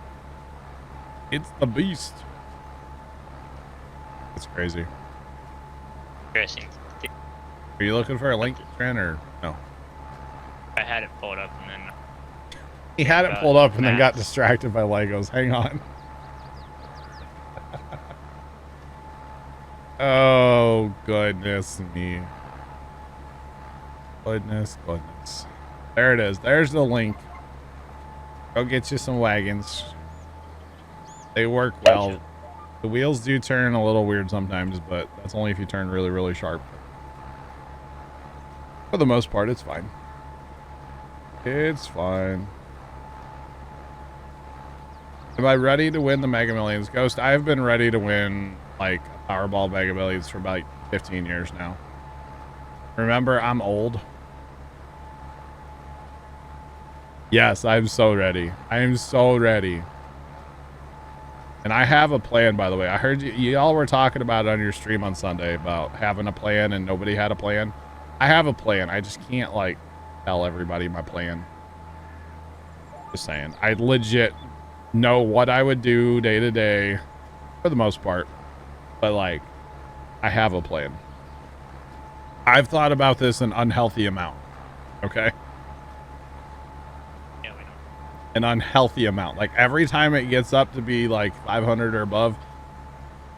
It's the beast. It's crazy. Interesting. Are you looking for a link, Trent, or no? I had it pulled up and then He had it pulled up and then got maps. distracted by Legos. Hang on. Oh, goodness me. Goodness. There it is. There's the link. Go get you some wagons. They work well. The wheels do turn a little weird sometimes, but that's only if you turn really, really sharp. For the most part, it's fine. It's fine. Am I ready to win the Mega Millions? Ghost, I've been ready to win, like, Powerball Mega Millions for about 15 years now. Remember, I'm old. Yes, I'm so ready. I am so ready. And I have a plan, by the way. I heard y'all were talking about it on your stream on Sunday about having a plan and nobody had a plan. I have a plan. I just can't, like, tell everybody my plan. Just saying. I legit know what I would do day to day for the most part. But, like, I have a plan. I've thought about this an unhealthy amount. Okay? Yeah, we know. An unhealthy amount. Like, every time it gets up to be like 500 or above,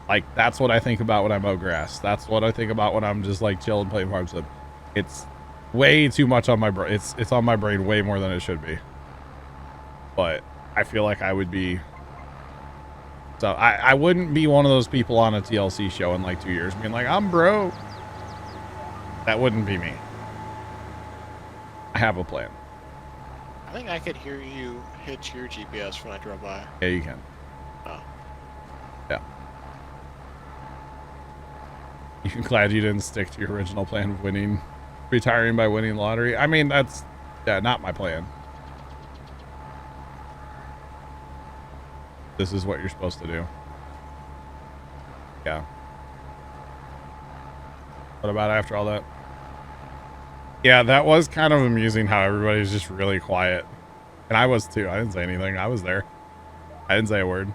like, that's what I think about when I mow grass. That's what I think about when I'm just like chilling playing farm sim. It's way too much on my brain. It's on my brain way more than it should be. But I feel like I would be, so I wouldn't be one of those people on a TLC show in like 2 years being like, I'm broke. That wouldn't be me. I have a plan. I think I could hear you hit your GPS when I drove by. Yeah, you can. Oh. Yeah. You're glad you didn't stick to your original plan of retiring by winning lottery. I mean, that's, yeah, not my plan. This is what you're supposed to do. Yeah. What about after all that? Yeah, that was kind of amusing how everybody's just really quiet. And I was too. I didn't say anything. I was there. I didn't say a word.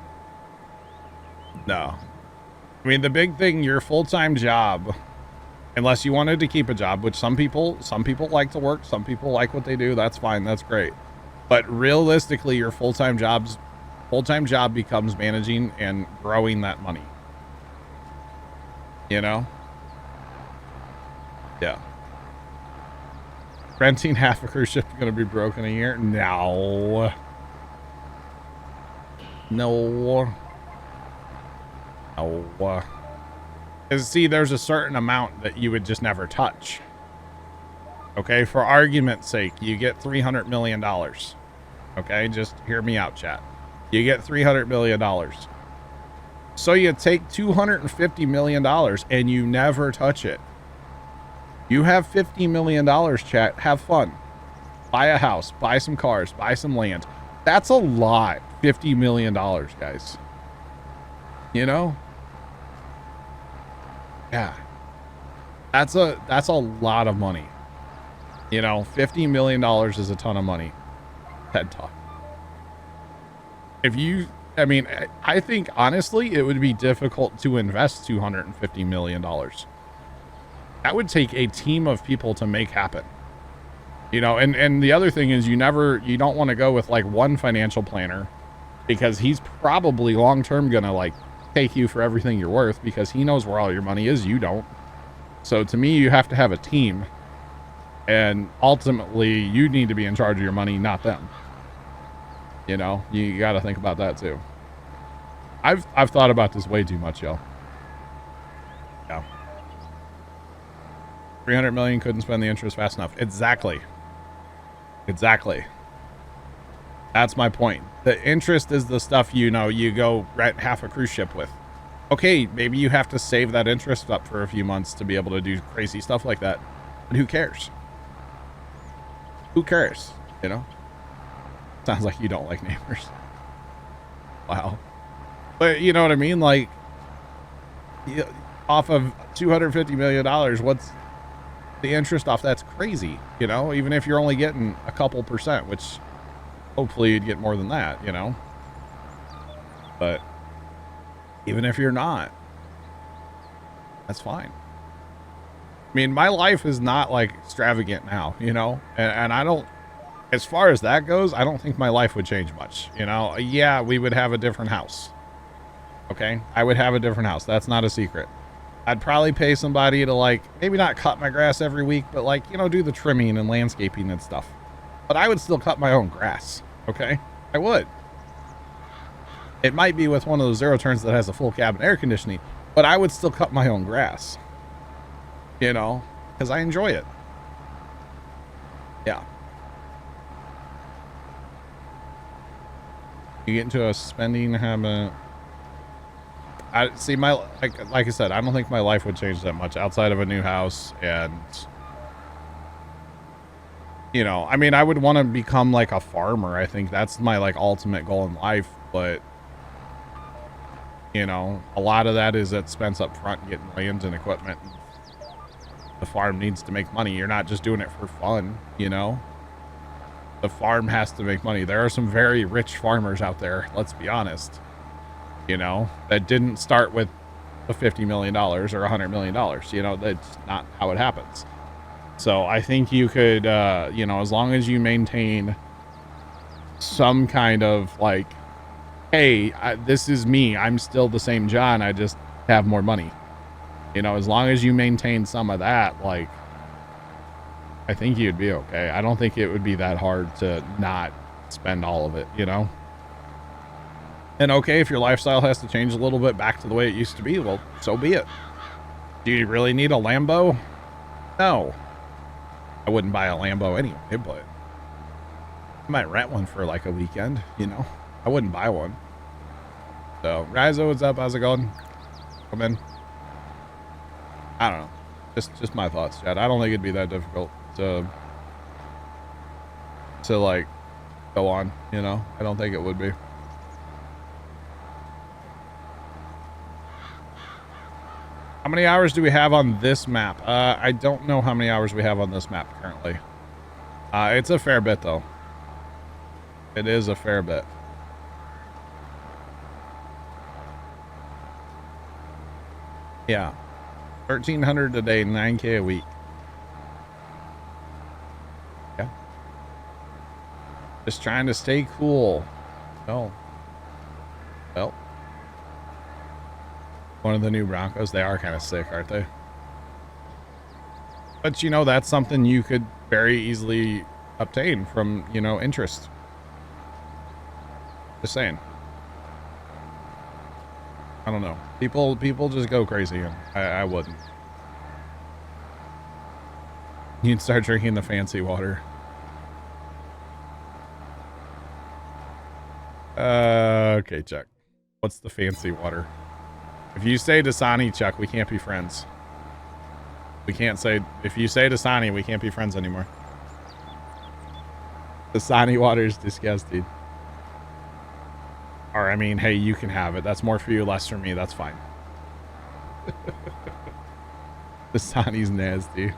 No. I mean, the big thing, your full-time job, unless you wanted to keep a job, which some people like to work, some people like what they do. That's fine. That's great. But realistically, your full-time job becomes managing and growing that money. You know? Yeah. Renting half a cruise ship is going to be broke in a year? No. No. No. Because, see, there's a certain amount that you would just never touch. Okay? For argument's sake, you get $300 million. Okay? Just hear me out, chat. You get $300 million. So you take $250 million and you never touch it. You have $50 million, chat. Have fun. Buy a house. Buy some cars. Buy some land. That's a lot. $50 million, guys. You know? Yeah. That's a lot of money. You know, $50 million is a ton of money. TED Talk. I mean, I think honestly, it would be difficult to invest $250 million. That would take a team of people to make happen. You know, and the other thing is you don't want to go with like one financial planner because he's probably long-term going to like take you for everything you're worth because he knows where all your money is. You don't. So to me, you have to have a team and ultimately you need to be in charge of your money, not them. You know, you got to think about that too. I've thought about this way too much, y'all. Yeah. 300 million couldn't spend the interest fast enough. Exactly. That's my point. The interest is the stuff, you know, you go rent half a cruise ship with. Okay, maybe you have to save that interest up for a few months to be able to do crazy stuff like that. But who cares? Who cares? You know? Sounds like you don't like neighbors. Wow. But you know what I mean? Like, off of $250 million, what's the interest off? That's crazy. You know, even if you're only getting a couple percent, which hopefully you'd get more than that, you know? But even if you're not, that's fine. I mean, my life is not like extravagant now, you know? And I don't, as far as that goes, I don't think my life would change much. You know, yeah, we would have a different house. Okay? I would have a different house. That's not a secret. I'd probably pay somebody to like, maybe not cut my grass every week, but like, you know, do the trimming and landscaping and stuff. But I would still cut my own grass. Okay? I would. It might be with one of those zero turns that has a full cabin air conditioning, but I would still cut my own grass. You know, because I enjoy it. Yeah. You get into a spending habit. I see my, like I said, I don't think my life would change that much outside of a new house. And, you know, I mean, I would want to become like a farmer. I think that's my like ultimate goal in life, but You know, a lot of that is expense up front, getting land and equipment. The farm needs to make money. You're not just doing it for fun, you know? The farm has to make money. There are some very rich farmers out there, let's be honest, you know, that didn't start with the $50 million or $100 million. You know, that's not how it happens. So I think you could, you know, as long as you maintain some kind of like, hey, this is me. I'm still the same John. I just have more money. You know, as long as you maintain some of that, like, I think you'd be okay. I don't think it would be that hard to not spend all of it, you know? And okay, if your lifestyle has to change a little bit back to the way it used to be, well, so be it. Do you really need a Lambo? No. I wouldn't buy a Lambo anyway, but I might rent one for like a weekend, you know? I wouldn't buy one. So, Rizo, what's up? How's it going? Come in. I don't know. Just my thoughts, Chad. I don't think it'd be that difficult to like go on, you know? I don't think it would be. How many hours do we have on this map? I don't know how many hours we have on this map currently. It's a fair bit though. It is a fair bit. Yeah. 1,300 a day, 9K a week. Yeah. Just trying to stay cool. Oh. Well. One of the new Broncos. They are kind of sick, aren't they? But, you know, that's something you could very easily obtain from, you know, interest. Just saying. I don't know. People just go crazy, and I wouldn't. You'd start drinking the fancy water. Okay, Chuck. What's the fancy water? If you say Dasani, Chuck, we can't be friends. We can't say... If you say Dasani, we can't be friends anymore. Dasani water is disgusting. Or, I mean, hey, you can have it. That's more for you, less for me. That's fine. Dasani's nasty.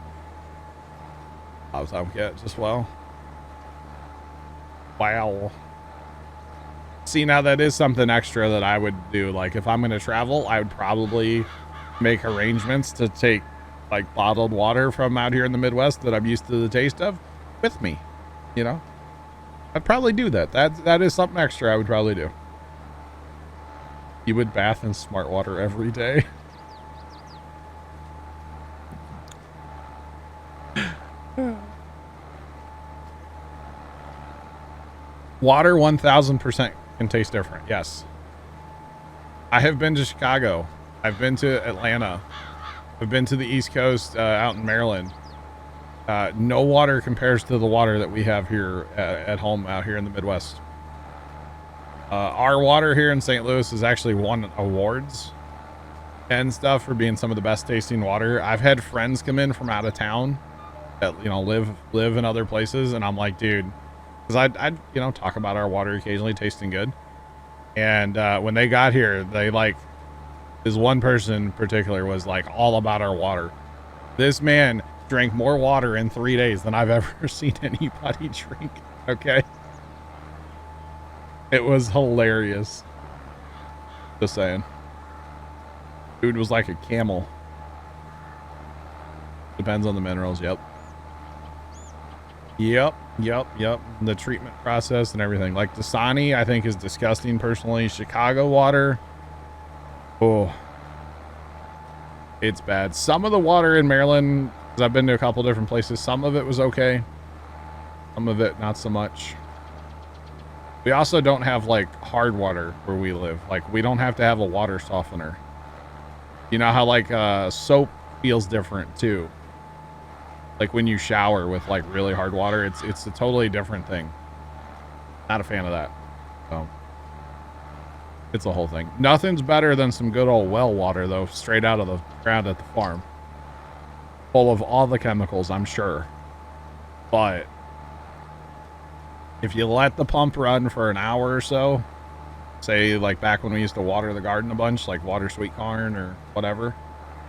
How's that get as well? Wow. See, now that is something extra that I would do. Like, if I'm going to travel, I would probably make arrangements to take, like, bottled water from out here in the Midwest that I'm used to the taste of with me. You know? I'd probably do that. That is something extra I would probably do. You would bath in smart water every day. Water 1000% can taste different. Yes. I have been to Chicago. I've been to Atlanta. I've been to the East Coast, out in Maryland. No water compares to the water that we have here at home out here in the Midwest. Our water here in St. Louis has actually won awards and stuff for being some of the best tasting water. I've had friends come in from out of town that, you know, live in other places, and I'm like, dude, because I'd you know, talk about our water occasionally tasting good. And when they got here, they like, this one person in particular was like all about our water. This man drank more water in 3 days than I've ever seen anybody drink. Okay. It was hilarious. Just saying. Dude was like a camel. Depends on the minerals. Yep. The treatment process and everything. Like Dasani, I think is disgusting personally. Chicago water. Oh. It's bad. Some of the water in Maryland, because I've been to a couple different places, some of it was okay. Some of it, not so much. We also don't have like hard water where we live. Like we don't have to have a water softener. You know how like soap feels different too. Like when you shower with like really hard water, it's a totally different thing. Not a fan of that. So it's a whole thing. Nothing's better than some good old well water though, straight out of the ground at the farm. Full of all the chemicals, I'm sure. But if you let the pump run for an hour or so, Say like back when we used to water the garden a bunch, like water sweet corn or whatever.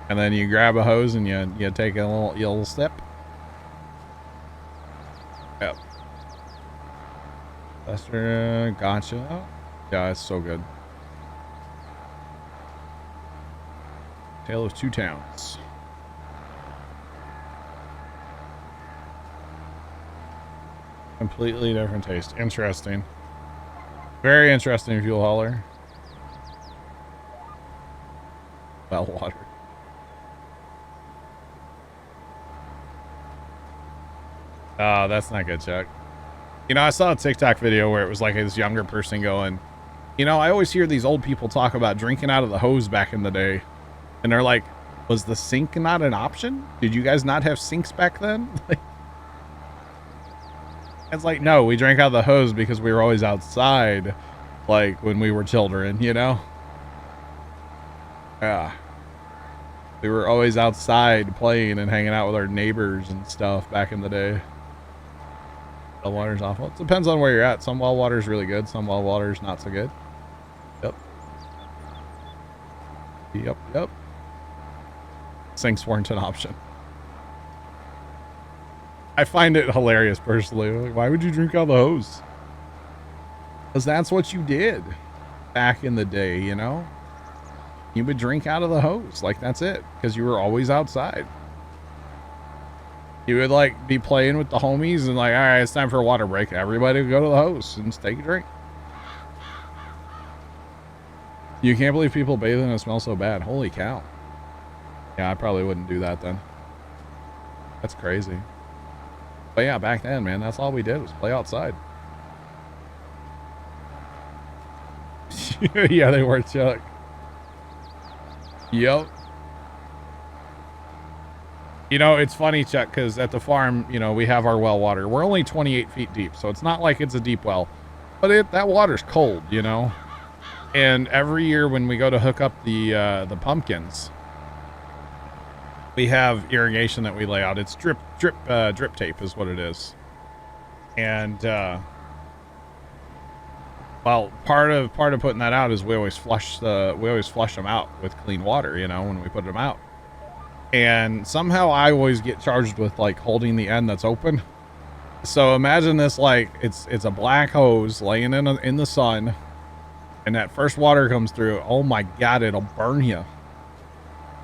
And then you grab a hose and you take a little sip. Yep. Lester, gotcha. Yeah, it's so good. Tale of Two Towns. Completely different taste. Interesting. Very interesting fuel hauler. Well, water. Oh, that's not good, Chuck. You know, I saw a TikTok video where it was like this younger person going, you know, I always hear these old people talk about drinking out of the hose back in the day. And they're like, was the sink not an option? Did you guys not have sinks back then? It's like, no, we drank out of the hose because we were always outside, like when we were children, you know? Yeah. We were always outside playing and hanging out with our neighbors and stuff back in the day. The water's awful. It depends on where you're at. Some well water's really good. Some well water's not so good. Yep. Yep. Sinks weren't an option. I find it hilarious personally. Like, why would you drink out of the hose? Because that's what you did back in the day, you know? You would drink out of the hose. Like, that's it. Because you were always outside. You would, like, be playing with the homies and, like, all right, it's time for a water break. Everybody would go to the hose and take a drink. You can't believe people bathe and it smells so bad. Holy cow. Yeah, I probably wouldn't do that then. That's crazy. But yeah, back then, man, that's all we did was play outside. Yeah, they were, Chuck. Yep. You know, it's funny, Chuck, because at the farm, you know, we have our well water. We're only 28 feet deep, so it's not like it's a deep well. But that water's cold, you know? And every year when we go to hook up the pumpkins, we have irrigation that we lay out. It's drip tape is what it is. And well, part of putting that out is we always flush them out with clean water, you know, when we put them out. And somehow I always get charged with like holding the end that's open. So imagine this, like it's a black hose laying in the sun, and that first water comes through. Oh my God, it'll burn you.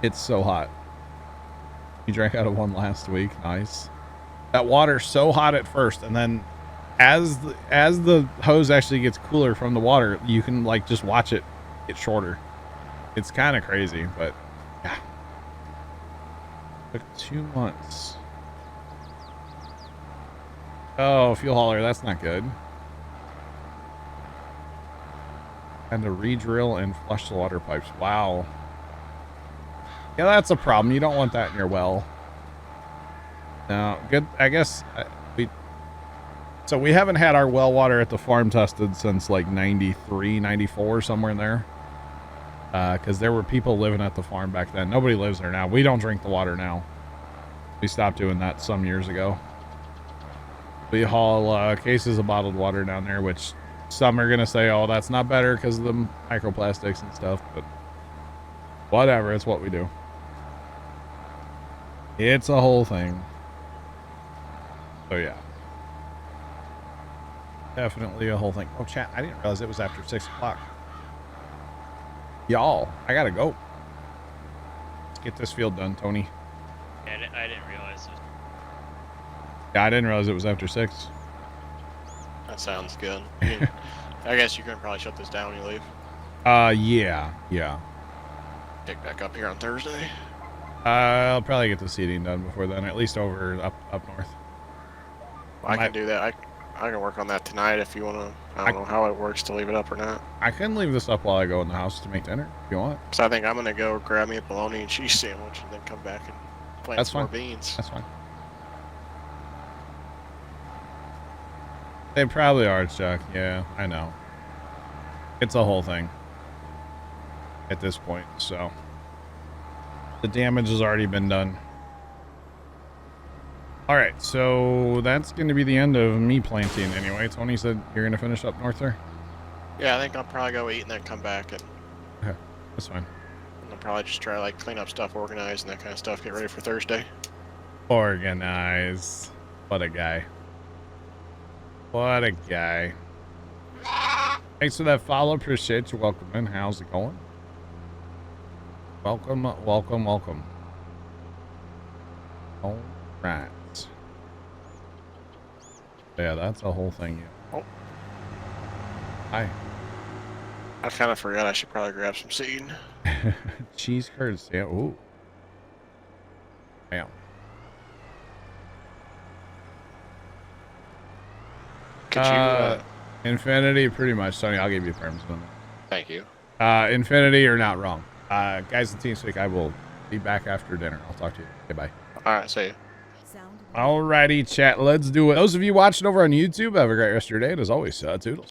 It's so hot. You drank out of one last week. Nice. That water's so hot at first, and then as the hose actually gets cooler from the water, you can like just watch it get shorter. It's kind of crazy, but yeah. Took 2 months. Oh, fuel hauler, that's not good. And to re-drill and flush the water pipes. Wow. Yeah, that's a problem. You don't want that in your well. No, good. I guess we haven't had our well water at the farm tested since like 93, 94, somewhere in there. Because there were people living at the farm back then. Nobody lives there now. We don't drink the water now. We stopped doing that some years ago. We haul cases of bottled water down there, which some are going to say, oh, that's not better because of the microplastics and stuff. But whatever, it's what we do. It's a whole thing. So yeah. Definitely a whole thing. Oh, chat, I didn't realize it was after 6 o'clock. Y'all, I gotta go. Let's get this field done, Tony. Yeah, I didn't realize it. Yeah, I didn't realize it was after 6. That sounds good. I mean, I guess you can probably shut this down when you leave. Yeah. Pick back up here on Thursday. I'll probably get the seating done before then, at least over up north. I can do that. I can work on that tonight if you want to. I don't know how it works to leave it up or not. I can leave this up while I go in the house to make dinner if you want. So I think I'm gonna go grab me a bologna and cheese sandwich and then come back and plant some more beans. That's fine. They probably are, Chuck. Yeah, I know. It's a whole thing at this point, so the damage has already been done. All right, so that's going to be the end of me planting anyway. Tony said you're going to finish up north there? Yeah, I think I'll probably go eat and then come back, and Okay, that's fine. I'll probably just try to like clean up stuff, organize, and that kind of stuff. Get ready for Thursday. Organize. What a guy. What a guy. Thanks for that follow. Appreciate you. Welcome in. How's it going? Welcome, welcome, welcome. All right. Yeah, that's a whole thing. Oh. Hi. I kind of forgot I should probably grab some seed. Cheese curds. Yeah. Ooh. Damn. Could you? Infinity, pretty much. Tony, I'll give you terms on that. Thank you. Infinity, you're not wrong. Guys, the team speak. I will be back after dinner. I'll talk to you. Okay, bye. All right, see you. Alrighty, chat. Let's do it. Those of you watching over on YouTube, have a great rest of your day. And as always, toodles.